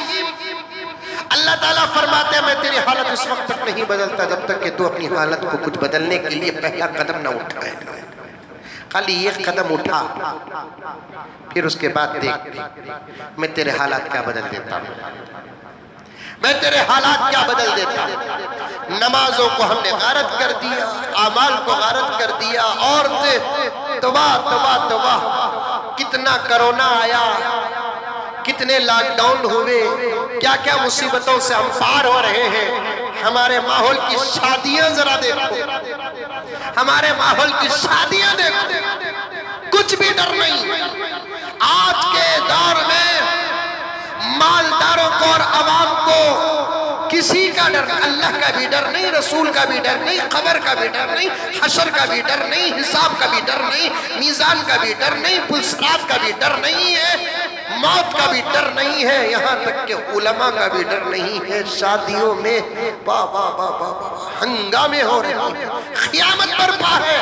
अल्लाह ताला फरमाते हैं मैं तेरी हालत उस वक्त तक नहीं बदलता जब तक कि तू अपनी हालत को कुछ बदलने के लिए पहला कदम ना उठाए। खाली एक कदम उठा, फिर उसके बाद देख मैं तेरे हालात क्या बदल देता हूं, मैं तेरे हालात क्या बदल देता हूं। नमाजों को हमने गारत कर दिया, आमाल को गारत कर दिया। और तौबा तौबा तौबा, कितना कोरोना आया, कितने लॉकडाउन हुए, क्या क्या मुसीबतों से हम पार हो रहे हैं। हमारे माहौल की शादियां जरा देखो, हमारे माहौल की शादियां देखो, कुछ भी डर नहीं। आज के दौर में मालदारों को और अवाम को किसी का डर, अल्लाह का भी डर नहीं, रसूल का भी डर नहीं, कब्र का भी डर नहीं, हशर का भी डर नहीं, हिसाब का भी डर नहीं, मीज़ान का भी डर नहीं, पुलसरात का भी डर नहीं है, मौत का भी डर नहीं है, यहाँ तक कि उलमा का भी डर नहीं है। शादियों में बाबा बाबा हंगामे हो रहे हैं, क़यामत बर्पा है।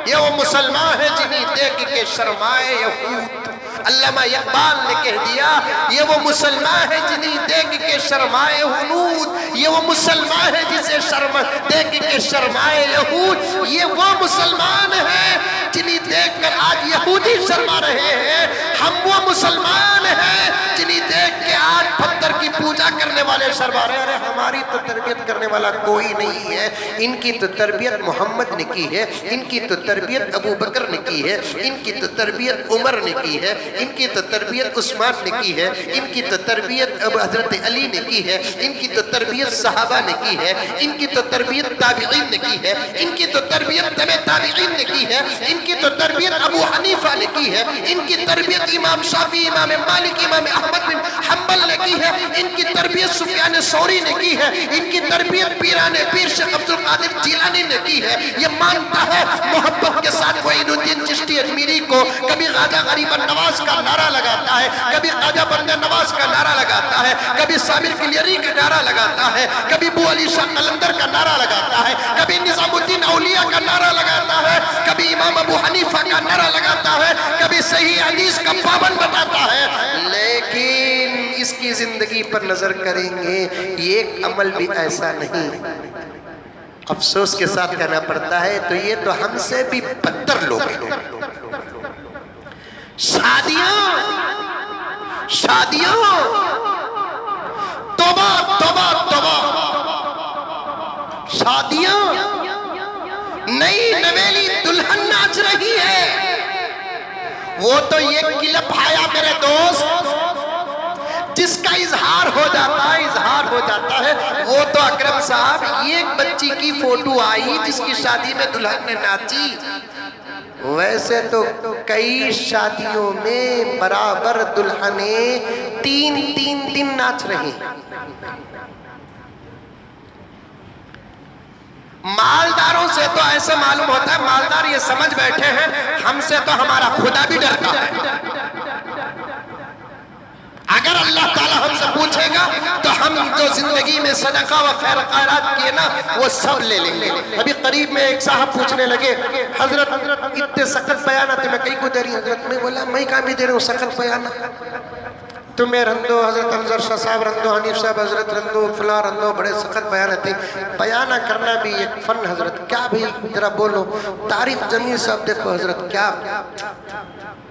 ये वो मुसलमान है जिन्हें देख के शर्माए यहूद अल्लामा इकबाल ने कह दिया, ये वो मुसलमान है जिन्हें देख के शर्माए हुनूद, ये वो मुसलमान है जिसे शर्म देख के शर्माए यहूद, ये वो मुसलमान है जिन्हें देखकर आज यहूदी शर्मा रहे हैं। हम वो मुसलमान हैं जिन्हें देख के आज पत्थर की पूजा करने वाले शर्मा रहे हैं। अरे हमारी तो तरबियत करने वाला कोई नहीं है, इनकी तो तरबियत मोहम्मद ने की है, इनकी तो तरबियत अबू बकर ने की है, इनकी तो तरबियत उमर ने की है, इनकी तो तरबियत उस्मान ने की है, इनकी तो तरबियत हजरत अली ने की है, इनकी तो तरबियत सहाबा ने की है, इनकी तो तरबियत ताबिईन ने की है, इनकी तो तरबियत तबे ताबिईन ने की है, इनकी तो तरबियत अबू हनीफा ने की है, इनकी तरबियत इमाम शाफी, इमाम मालिक, इमाम अहमद बिन हम्बल ने की है, इनकी तरबियत सुफियान सौरी ने की है, इनकी तरबियत पीर शेख अब्दुल कादिर जिलानी ने की है। ये मानता है मोहब्बत के साथ मोइनुद्दीन चिश्ती अजमीरी को कभी ख्वाजा गरीब नवाज का नारा लगाता है, कभी ख्वाजा बंदे नवाज का नारा लगाता है, कभी साबिर किलियरी का नारा लगाता है, कभी बू अली शाह कलंदर का नारा लगाता है, कभी निजामुद्दीन औलिया का नारा लगाता है, कभी इमाम अबू हनीफा का नारा लगाता है, कभी सही हदीस का पाबंद बताता है। लेकिन इसकी जिंदगी पर नजर करेंगे, ये अमल भी ऐसा नहीं। अफसोस के साथ कहना पड़ता है, तो ये तो हमसे भी बदतर लोग हैं। शादियां तौबा तौबा तौबा, शादियां नई नवेली दुल्हन नाच रही है। वो तो ये क्लिप आया मेरे दोस्त जिसका इजहार हो जाता है, वो तो अकरम साहब एक बच्ची की फोटो आई जिसकी शादी में दुल्हन ने नाची। वैसे तो कई शादियों में बराबर दुल्हने 3-3 दिन नाच रही। मालदारों से तो ऐसे मालूम होता है, मालदार ये समझ बैठे हैं हमसे तो हमारा खुदा भी डरता है। अगर अल्लाह ताला हमसे पूछेगा तो हम जो जिंदगी में सदका व खैर खैरात किए ना वो सब ले लेंगे। अभी करीब में एक साहब पूछने लगे, हजरत इतने सख्त बयान आते, मैं कहीं को दे रही हजरत, मैं बोला मैं कहाँ भी दे रहा हूँ सख्त बयान, तुम्हें रंदो हजरत अंजर शाह साहब रंदो, हनीफ साहब हजरत रंदो, फला रंदो, बड़े सख्त बयान आते। बयाना करना भी एक फन हजरत, क्या भाई जरा बोलो। तारीफ जमील साहब देखो हजरत, क्या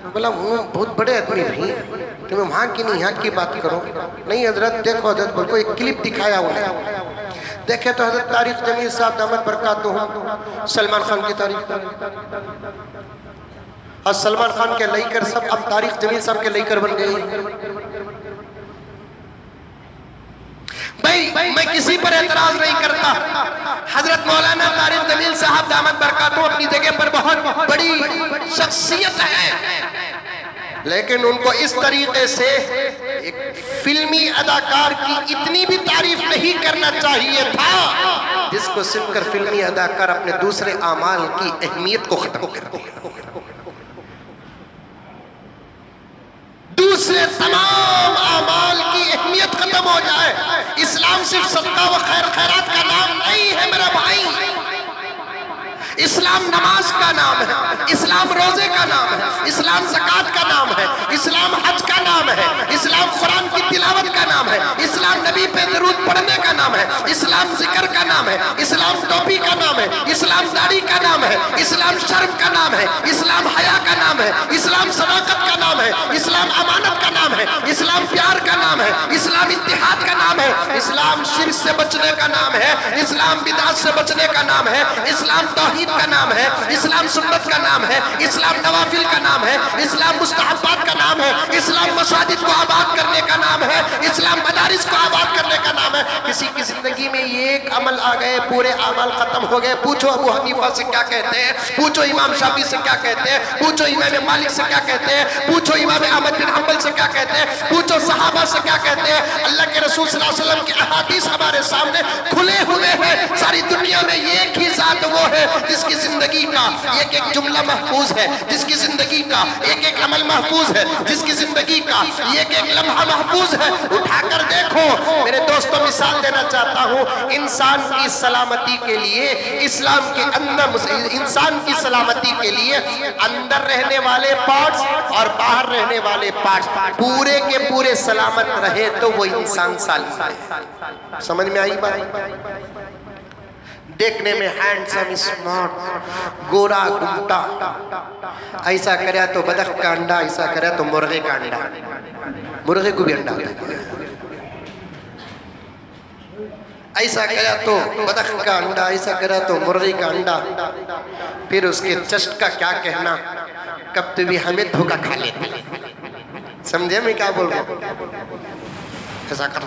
बोला वो बहुत बड़े आदमी भाई, तुम्हें वहाँ की नहीं यहाँ की बात करो। नहीं हजरत देखो हजरत, बोल एक क्लिप दिखाया उन्हें, देखे तो हजरत तारीफ जमील साहब दामद बरकातहू सलमान खान की तारीफ, और सलमान खान के लेकर सब अब तारीफ जमील साहब के लेकर बन गए। भाई मैं किसी पर एतराज नहीं करता, हजरत मौलाना तारिक जमील साहब दामद बरकातहू अपनी जगह पर बहुत बड़ी शख्सियत है, लेकिन उनको इस तरीके से एक फिल्मी अदाकार की इतनी भी तारीफ नहीं करना चाहिए था जिसको सुनकर फिल्मी अदाकार अपने दूसरे आमाल की अहमियत को खत्म कर दिया। दूसरे तमाम आमाल की अहमियत खत्म हो जाए। इस्लाम सिर्फ सदका व खैर खैरात का नाम नहीं है मेरा भाई, इस्लाम नमाज का नाम है, इस्लाम रोजे का नाम है, इस्लाम ज़कात का नाम है, इस्लाम हज का नाम है, इस्लाम कुरान की तिलावत का नाम है, इस्लाम नबी पे दरूद पढ़ने का नाम है, इस्लाम जिक्र का नाम है, इस्लाम टोपी का नाम है, इस्लाम दाढ़ी का नाम है, इस्लाम शर्म का नाम है, इस्लाम हया का नाम है, इस्लाम सदाकत का नाम है, इस्लाम अमानत का नाम है, इस्लाम प्यार का नाम है, इस्लाम इत्तिहाद का नाम है, इस्लाम शिर्क से बचने का नाम है, इस्लाम बिदअत से बचने का नाम है, इस्लाम तौहीद का नाम है, इस्लाम सुन्नत का नाम है, इस्लाम नवाफिल का नाम है, इस्लाम मुस्तहब्बात का नाम है, इस्लाम मसाजिद को आबाद करने का नाम है, इस्लाम मदारिस को आबाद करने का नाम है। किसी की जिंदगी में ये एक अमल आ गए, पूरे अमल खत्म हो गए। पूछो अबू हनीफा से क्या कहते हैं, पूछो इमाम शाफी से क्या कहते हैं, पूछो इमाम मालिक से क्या कहते हैं, पूछो इमाम अहमद बिन हम्बल से क्या कहते हैं, पूछो सहाबा से क्या कहते हैं। अल्लाह के रसूल सल्लल्लाहु अलैहि वसल्लम के अहादीस हमारे सामने खुले हुए हैं। सारी दुनिया में एक ही जात वो है जिसकी जिंदगी का एक एक जुमला महफूज है, जिसकी जिंदगी का एक एक अमल महफूज है, जिसकी जिंदगी का एक एक लम्हा महफूज है। उठाकर देखो मेरे दोस्तों, मिसाल देना चाहता हूँ। इंसान की सलामती के लिए, इस्लाम के अंदर इंसान की सलामती के लिए अंदर रहने वाले पार्ट्स और बाहर रहने वाले पार्ट्स पूरे के पूरे सलामत रहे तो वो इंसान सालिम है। समझ में आई बात? देखने में हैंडसम, स्मार्ट, गोरा गुमटा, ऐसा करे तो बदख का अंडा, ऐसा करे तो मुर्गे का अंडा, मुर्गे को भी अंडा आता है। ऐसा करे तो बदख का अंडा, ऐसा करे तो मुर्गे का अंडा। फिर उसके चस्ट का क्या कहना, कब तो भी हमें धोखा खा लेते। समझे मैं क्या बोल रहा हूँ? ऐसा कर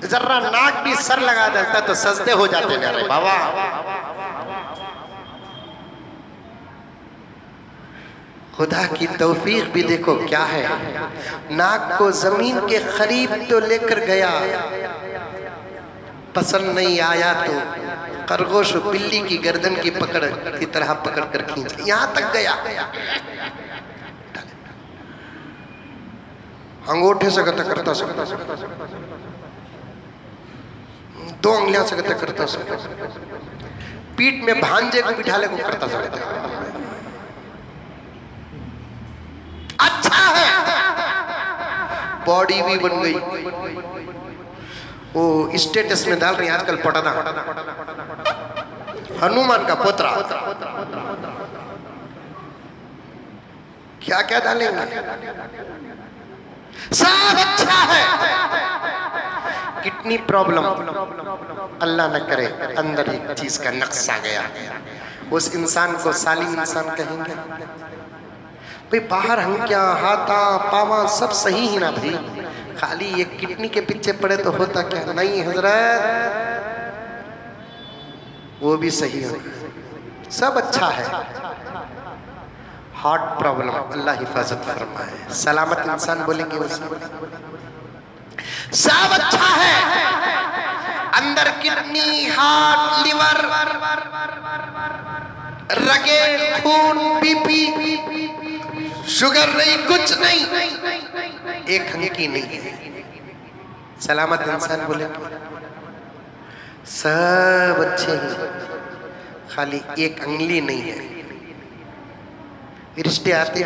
जरा नाक भी सर लगा देता तो सजदे हो जाते ना रे बाबा। खुदा की तौफीक भी देखो क्या है। नाक को जमीन के करीब तो लेकर गया, पसंद नहीं आया तो खरगोश बिल्ली की गर्दन की पकड़ की तरह पकड़ कर खींच, यहां तक गया। अंगूठे से गता करता दो उंगलियां से गता करता, पीठ में भांजे को बिठाले को करता सकता। अच्छा है, बॉडी भी बन गई। वो स्टेटस में डाल रही है आजकल पटाना, हनुमान का पोतरा, क्या क्या डालेंगे, सब अच्छा है। किडनी प्रॉब्लम, अल्लाह न करे अंदर एक चीज का नक्श आ गया, उस इंसान को सालिम इंसान कहेंगे? भाई बाहर हम क्या, हाथा पावा सब सही ही ना भाई, खाली ये किडनी के पीछे पड़े तो होता क्या? नहीं हजरत, वो भी सही है, सब अच्छा है। हार्ट प्रॉब्लम, अल्लाह हिफाजत फरमाए, सलामत इंसान बोलेंगे उसे सब अच्छा है। अंदर किडनी, हार्ट, लिवर, रगे, खून, बीपी, शुगर नहीं, कुछ नहीं, एक हंकी नहीं है। सलामत इंसान बोलेंगे सब अच्छे हैं, खाली एक अंगली नहीं है। रिश्ते आते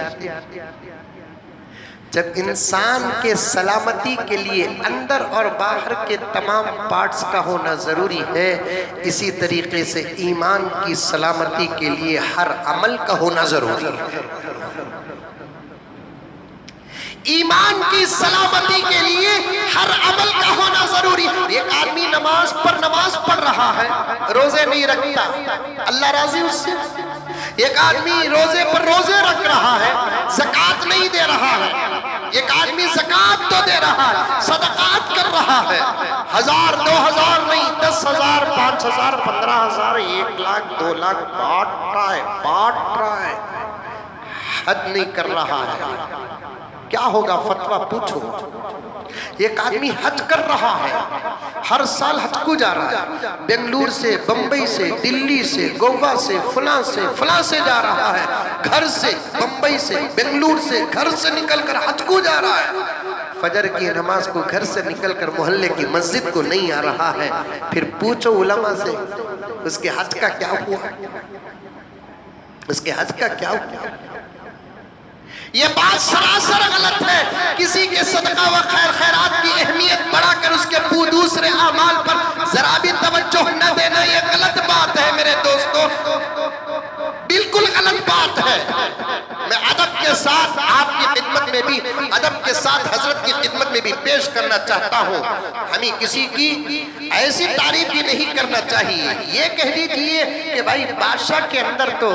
जब इंसान के सलामती के लिए अंदर और बाहर के तमाम पार्ट्स का होना जरूरी है, इसी तरीके से ईमान की सलामती के लिए हर अमल का होना जरूरी है। ईमान की सलामती के लिए हर अमल का होना जरूरी। एक आदमी नमाज पढ़ रहा है, रोजे नहीं रखता, अल्लाह राजी उससे। एक आदमी रोजे पर रोजे रख रहा है, ज़कात नहीं दे रहा है। एक आदमी ज़कात तो दे रहा है, सदकात कर रहा है, 1000 2000 नहीं, 10,000 5,000 15,000 1 लाख 2 लाख बांट रहा है, हद नहीं कर रहा है। क्या होगा फतवा पूछो। एक आदमी हज कर रहा है, हर साल हज को जा रहा है, बेंगलुरु से, बंबई से, दिल्ली से, गोवा से, फलां से जा रहा है, घर से, बंबई से, बेंगलुरु से, घर से निकलकर हज को जा रहा है। फजर की नमाज को घर से निकलकर मोहल्ले की मस्जिद को नहीं आ रहा है। फिर पूछो उलमा से उसके हज का क्या हुआ, उसके हज का क्या हुआ। ये बात सरासर गलत है। किसी के सदका व खैर खैरात की अहमियत बढ़ाकर उसके दूसरे अमाल पर जरा भी तवज्जो न देना, ये गलत बात है मेरे दोस्तों, बिल्कुल गलत बात है। मैं अदब के साथ आपकी खिदमत में भी, अदब के साथ हजरत की खिदमत में भी पेश करना चाहता हूँ, हमें किसी की ऐसी तारीफ ही नहीं करना चाहिए। ये कह दीजिए कि भाई बादशाह के अंदर तो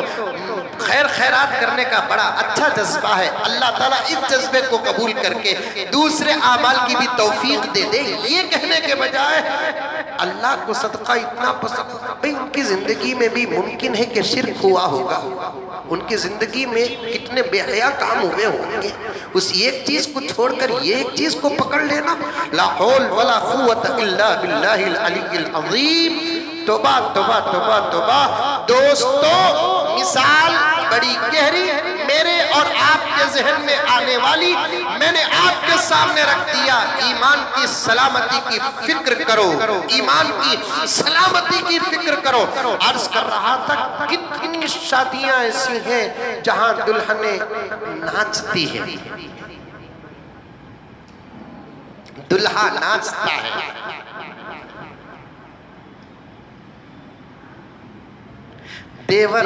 खैर खैरात करने का बड़ा अच्छा जज्बा है, अल्लाह ताला इस जज्बे को कबूल करके दूसरे आमाल की भी तौफीक दे दे। ये कहने के बजाय अल्लाह को सदका इतना पसंद, भाई उनकी जिंदगी में भी मुमकिन है कि शिर्क हुआ होगा, उनकी जिंदगी में कितने बेहया काम हुए होंगे, उस एक चीज को छोड़कर ये एक चीज को पकड़ लेना। ला हौल वला कुव्वत इल्ला बिल्लाहिल अलीय्यिल अज़ीम। तौबा तौबा तौबा तौबा। दोस्तों, मिसाल बड़ी गहरी मेरे और आपके जहन में आने वाली मैंने आपके सामने रख दिया। ईमान की सलामती की फिक्र करो, ईमान की सलामती की फिक्र करो। अर्ज कर रहा था, कितनी शादियां ऐसी हैं जहां दुल्हने नाचती है, दुल्हा नाचता है। देवर,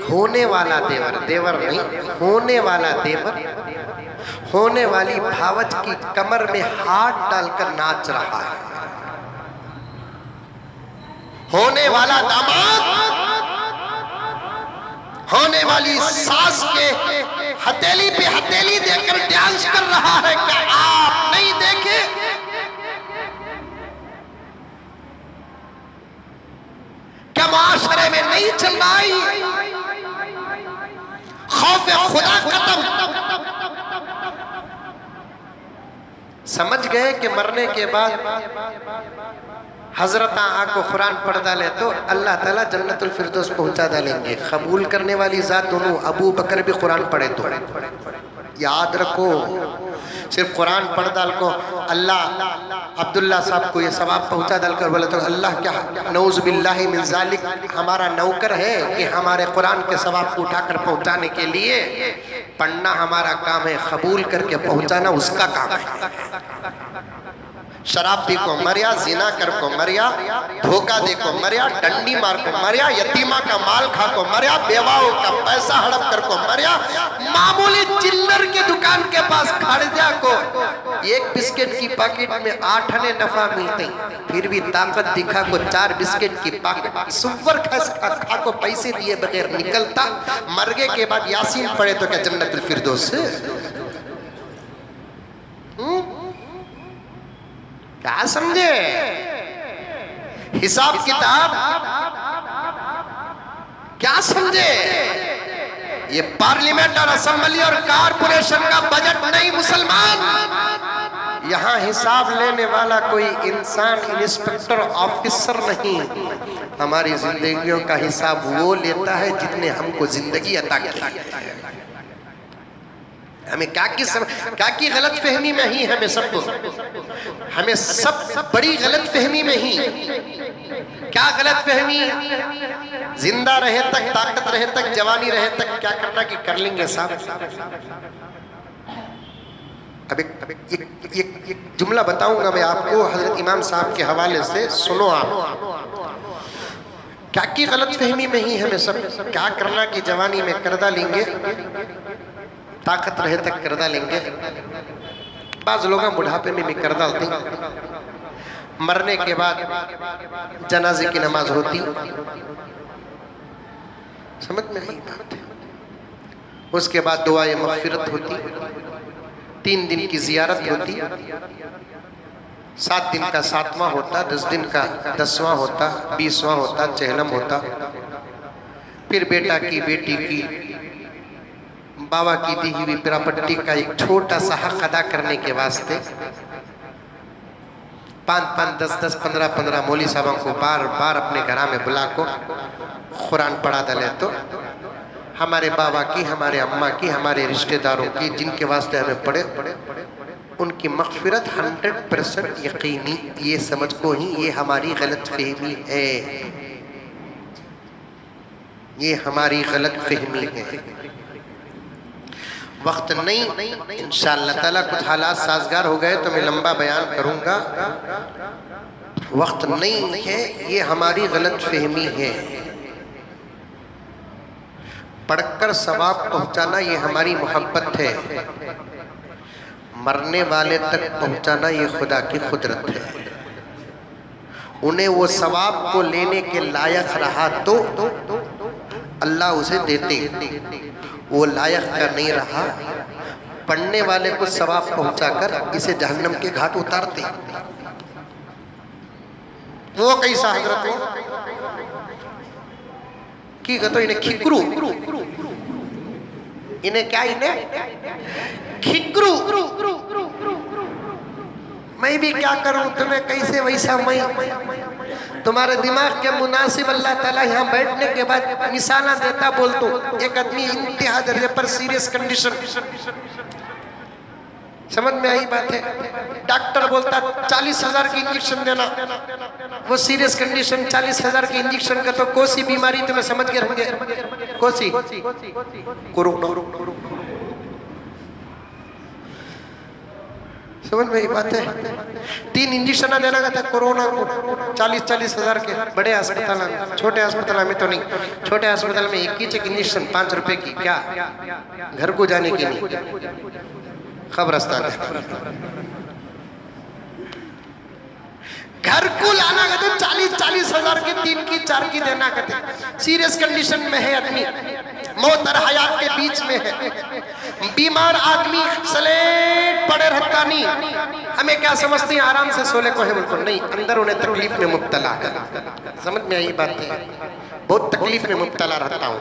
होने वाला देवर, देवर नहीं होने वाला देवर, होने वाली भावच की कमर में हाथ डालकर नाच रहा है। होने वाला दामाद होने वाली सास के हथेली पे हथेली देकर डांस कर रहा है। क्या आप नहीं देखे? क्या माशरे में नहीं चल रही? खौफ खुदा खत्म। समझ गए कि मरने के बाद हजरत आको कुरान पढ़ डाले तो अल्लाह ताला जन्नतुल फिरदौस पहुंचा डालेंगे। कबूल करने वाली जात दोनों अबू बकर भी कुरान पढ़े तो याद रखो, सिर्फ कुरान पढ़ डाल को अल्लाह अब्दुल्ला साहब को ये सवाब पहुंचा डालकर बोले तो अल्लाह क्या नऊज़ बिल्लाहि मिन ज़ालिक हमारा नौकर है कि हमारे कुरान के सवाब को उठाकर पहुंचाने के लिए? पढ़ना हमारा काम है, कबूल करके पहुंचाना उसका काम है। शराब पी को मरिया, जिना कर को मरिया, धोखा दे को मरिया, डंडी मार को मरिया, यतीमा का माल खा को मरिया, बेवाओं का पैसा हड़प कर को मरिया, मामूली चिल्लर के दुकान के पास खड़े को एक बिस्किट की पैकेट में 8 आने नफा मिलते, फिर भी ताकत दिखा को 4 बिस्किट की पैकेट सुवर खा को पैसे दिए बगैर निकलता। मरगे के बाद यासीन पढ़े तो क्या जन्नतुल फिरदौस? क्या समझे? हिसाब किताब क्या समझे? ये पार्लियामेंट और असेंबली और कारपोरेशन का बजट नहीं मुसलमान। यहाँ हिसाब लेने वाला कोई इंसान इंस्पेक्टर ऑफिसर नहीं। हमारी जिंदगियों का हिसाब वो लेता है जितने हमको जिंदगी अता की है। हमें क्या की गलत फहमी में ही हमें सब बड़ी गलत फहमी में ही। क्या गलत फहमी? जिंदा रहे तक, ताकत रहे तक, जवानी रहे तक क्या करना कि कर लेंगे साहब। अब एक जुमला बताऊंगा मैं आपको हजरत इमाम साहब के हवाले से, सुनो आप। क्या की गलत फहमी में ही हमें सब क्या करना कि जवानी में कर डालेंगे, ताकत रहे तक कर डालेंगे। बाज लोग बुढ़ापे में भी कर डालते, मरने के बाद जनाजे की नमाज होती, समझ में आई बात है। उसके बाद दुआए मग़फ़िरत होती, 3 दिन की ज़ियारत होती, 7 दिन का 7वां होता, 10 दिन का 10वां होता, 20वां होता, चहलम होता। फिर बेटा की, बेटी की, बाबा की दी हुई प्रॉपर्टी का एक छोटा सा हक अदा करने के वास्ते 5-5, 10-10, 15-15 मौली साहबों को बार बार अपने घर में बुला को कुरान पढ़ा डाले तो हमारे बाबा की, हमारे अम्मा की, हमारे रिश्तेदारों की जिनके वास्ते हमें पढ़े, उनकी मग़फ़िरत 100% यकीनी। ये समझ को ही ये हमारी गलत फहमी है, ये हमारी गलत फहमी है। वक्त नहीं, इंशाअल्लाह ताला कुछ हालात साजगार हो गए तो मैं लंबा बयान करूंगा। वक्त नहीं है, ये हमारी गलत फहमी है। पढ़कर सवाब पहुंचाना ये हमारी मोहब्बत है, मरने वाले तक पहुंचाना ये खुदा की कुदरत है। उन्हें वो सवाब को लेने के लायक रहा तो अल्लाह उसे देते, वो लायक का नहीं रहा, पढ़ने वाले को सवाब पहुंचाकर इसे जहन्नम के घाट उतारते। वो कैसा हजरत हो की तो इन्हें खिकरू, इन्हें क्या, इन्हें खिकरू। मैं भी क्या करूं, तुम्हें कैसे वैसा मैं तुम्हारे दिमाग के मुनासिब अल्लाह ताला यहाँ बैठने के बाद मिसाला देता बोलता हूँ। एक आदमी इंतहा दर्जे पर सीरियस कंडीशन, समझ में आई बात है, डॉक्टर बोलता 40,000 की इंजेक्शन देना, वो सीरियस कंडीशन 40,000 की इंजेक्शन का तो कोसी बीमारी तुम्हें समझ के रखेंगे, कोसी कोरोना, समझ में आई बात है। 3 इंजेक्शन देना का था कोरोना को 40,000 के बड़े अस्पताल में, छोटे अस्पताल में तो नहीं, छोटे अस्पताल में एक इंजेक्शन 5 रुपए की, क्या घर को जाने की नहीं, खबरस्तान घर को लाना कहते 40,000 की 3 की 4 की देना कहते। सीरियस कंडीशन में है आदमी, मौत और हयात के बीच में है, बीमार आदमी सलेट पड़े रहता नहीं, हमें क्या समझते हैं आराम से सोले को है, बिल्कुल नहीं, अंदर उन्हें तकलीफ में मुब्तला है। समझ में आई बात है, बहुत तकलीफ में मुब्तला रहता हूँ।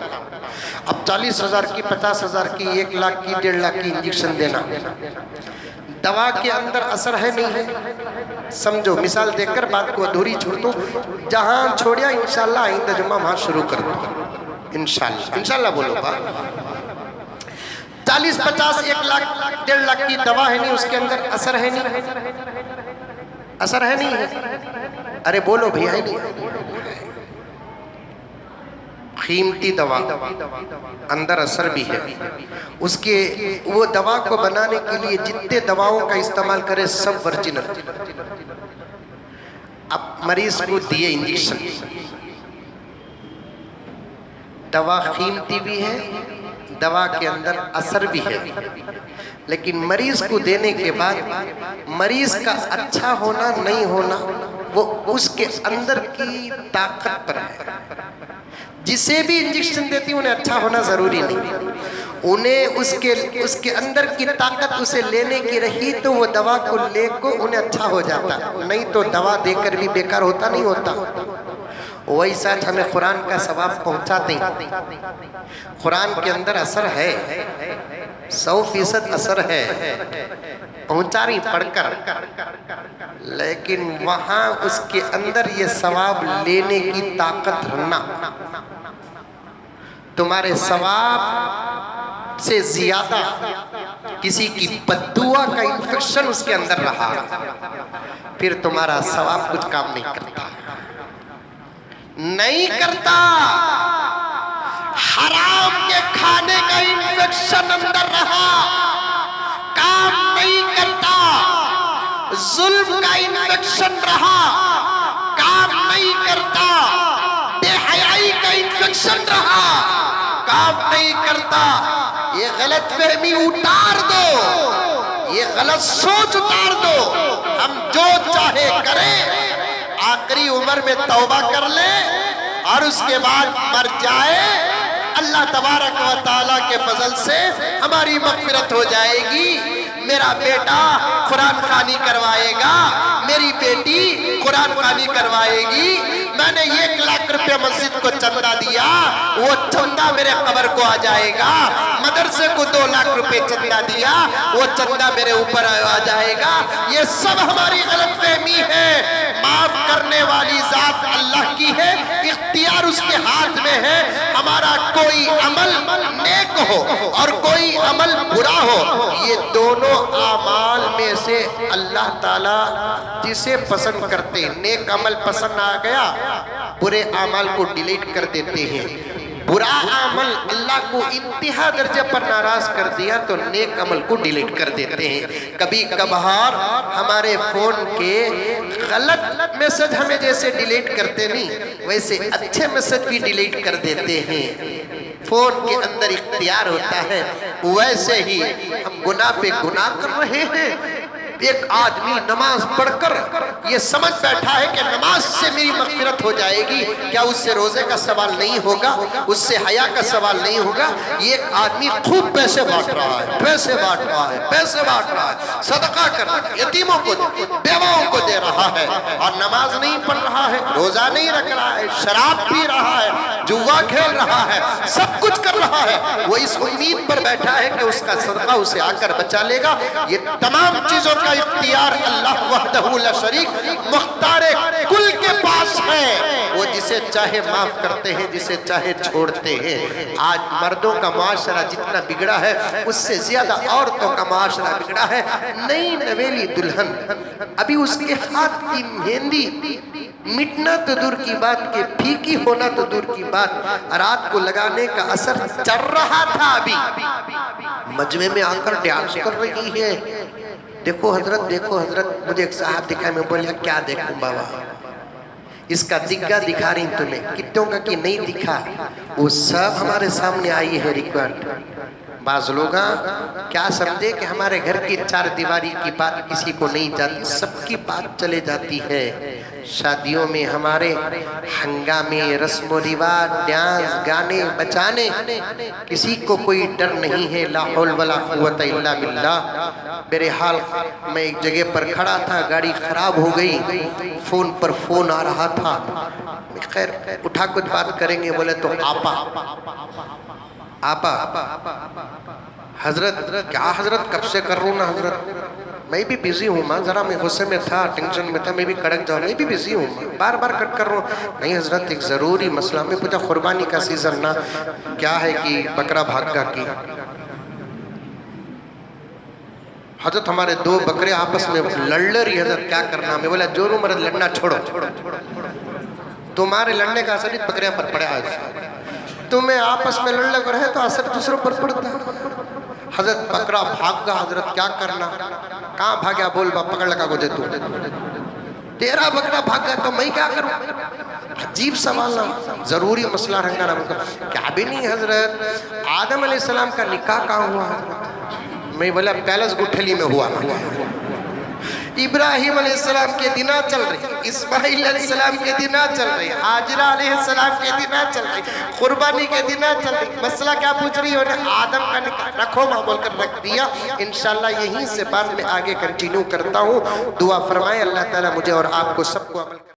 अब 40,000 की 50,000 की 1 लाख की 1.5 लाख की इंजेक्शन देना, दवा के अंदर असर है नहीं है, समझो मिसाल देकर बात को अधूरी छोड़ दो, जहां छोड़िया इंशाल्लाह आइंदा जुम्मा वहां शुरू कर दो, इंशाल्लाह इंशाल्लाह बोलो बा। 40, 50, 1 लाख 1.5 लाख की दवा है नहीं, उसके अंदर असर है नहीं, असर है नहीं है, अरे बोलो भैया है नहीं, कीमती दवा अंदर असर भी है उसके, वो दवा को बनाने के लिए जितने दवाओं का इस्तेमाल करे सब वर्जिनल। अब मरीज को दिए इंजेक्शन, दवा कीमती भी है, दवा के अंदर असर भी है, लेकिन मरीज को देने के बाद मरीज का अच्छा होना नहीं होना वो उसके अंदर की ताकत पर है। जिसे भी इंजेक्शन देती उन्हें अच्छा होना जरूरी नहीं, उन्हें उसके अंदर की ताकत उसे लेने की रही तो वो दवा को लेको उन्हें अच्छा हो जाता, नहीं तो दवा देकर भी बेकार होता नहीं होता। वैसा हमें कुरान का सवाब पहुंचाते हैं, कुरान के अंदर असर है, 100% असर है, पहुंचा रही पढ़कर, लेकिन वहां उसके अंदर ये सवाब लेने की ताकत रहना, तुम्हारे सवाब से ज्यादा किसी की बद्दुआ का इन्फेक्शन उसके अंदर रहा, फिर तुम्हारा सवाब कुछ काम नहीं करता, नहीं करता। हराम के खाने का इन्फेक्शन अंदर रहा, काम नहीं करता। जुल्म का इन्फेक्शन रहा, काम नहीं करता। बेहयाई का इन्फेक्शन रहा, काम नहीं करता। ये गलत फहमी उतार दो, ये गलत सोच उतार दो। हम जो चाहे करें, आखिरी उम्र में तौबा कर ले और उसके बाद मर जाए, अल्लाह तबारक व तआला के फजल से हमारी मग़फ़िरत हो जाएगी। मेरा बेटा कुरान ख़ानी करवाएगा, मेरी बेटी कुरान ख़ानी करवाएगी। मैंने 1 लाख रुपए मस्जिद को चंदा दिया, वो चंदा मेरे कब्र को आ जाएगा। मदरसे को 2 लाख रुपए चंदा दिया, वो चंदा मेरे ऊपर आ जाएगा। ये सब हमारी गलतफहमी है। माफ करने वाली जात अल्लाह की है, इख्तियार उसके हाथ में है। हमारा कोई अमल नेक हो और कोई अमल बुरा हो, ये दोनों आमाल में से अल्लाह ताला जिसे पसंद करते हैं, नेक अमल पसंद आ गया, बुरे अमल को डिलीट कर देते हैं। बुरा अमल अल्लाह को इंतहा दर्जे पर नाराज कर दिया तो नेक अमल को डिलीट कर देते हैं। कभी कभार हमारे फोन के गलत मैसेज हमें जैसे डिलीट करते नहीं, वैसे अच्छे मैसेज भी डिलीट कर देते हैं। फोन के अंदर इख्तियार होता है, वैसे ही हम गुनाह पे गुनाह कर रहे हैं। एक आदमी नमाज पढ़कर ये समझ बैठा है कि नमाज से मेरी मग़फ़िरत हो जाएगी, क्या उससे रोजे का सवाल नहीं होगा, उससे हया का सवाल नहीं होगा। ये आदमी खूब पैसे बांट रहा है, पैसे बांट रहा है, पैसे बांट रहा है, सदका कर रहा है, यतीमों को, बेवाओं को दे रहा है और नमाज नहीं पढ़ रहा है, रोजा नहीं रख रहा है, शराब पी रहा है, जुआ खेल रहा है, सब कुछ कर रहा है, वो इस उम्मीद पर बैठा है कि उसका सदका उसे आकर बचा लेगा। ये तमाम चीजों का इख्तियार अल्लाह वहदहू ला शरीक मुख्तारे कुल के पास है। वो जिसे चाहे माफ करते हैं, जिसे चाहे छोड़ते हैं। आज मर्दों का माशरा जितना बिगड़ा है, उससे ज्यादा औरतों का माशरा बिगड़ा है। नई नवेली दुल्हन, अभी उसके हाथ की मेहंदी मिटना तो दूर की बात के फीकी होना तो दूर की बात, रात को लगाने का असर चल रहा था। अभी मजमे में आकर डांस कर रही है। देखो हजरत, देखो हजरत, मुझे एक साहब दिखा, मैं बोलिया क्या देखूं बाबा, इसका दिग्गा दिखा रही तुम्हें, कितनों का कि नहीं दिखा, वो सब हमारे सामने आई है रिकॉर्ड। बाज लोग क्या समझे कि हमारे घर की चार दीवारी की बात किसी को नहीं जाती, सबकी बात चले जाती है। शादियों में हमारे हंगामे, रस्म रिवाज, डांस, गाने बजाने, किसी को कोई डर नहीं है। ला हौल वला कुव्वत इल्ला बिल्लाह। मेरे हाल मैं एक जगह पर खड़ा था, गाड़ी खराब हो गई, फोन पर फोन आ रहा था, खैर उठा कुछ बात करेंगे, बोले तो आपा हजरत, क्या हजरत कब से कर रहा हूँ ना हजरत, मैं भी बिजी हूँ माँ, जरा मैं गुस्से में था, टेंशन में था, मैं भी कड़क जाऊँ, मैं भी बिजी हूँ, बार बार कट कर रहा हूँ। नहीं हजरत, एक ज़रूरी मसला, में पूछा कुर्बानी का सीजन ना, क्या है कि बकरा भागा की हजरत, हमारे दो बकरे आपस में लड़ रही हजरत, क्या करना। मैं बोला जोरू मर्द लड़ना छोड़ो, तुम्हारे लड़ने का असर बकरियां पर पड़ा है, तुम्हें आपस में लड़ लग रहे तो असर दूसरों पर पड़ता है। हजरत बकरा भाग गया, हजरत क्या करना, कहाँ भाग्या, बोल बा पकड़ लगा को दे तू, तेरा बकरा भाग गया तो मैं क्या करूं। अजीब सवाल ना, जरूरी मसला रंगा ना, क्या भी नहीं हजरत, आदम अलैहिस्सलाम का निकाह कहाँ हुआ हजरत, मैं बोला पैलेस गुठली में हुआ। इब्राहिम अलैहिस्सलाम के दिना चल रही, इस्माइल अलैहिस्सलाम के दिना चल रही, हाजरा अलैहिस्सलाम के दिना चल रही, कुर्बानी के दिना चल रही। मसला क्या पूछ रही हो, आदम का निकाह रखो माँ बोलकर रख दिया। इंशाल्लाह यहीं से बाद में आगे कंटिन्यू करता हूँ। दुआ फरमाए अल्लाह ताला मुझे और आपको सबको अमल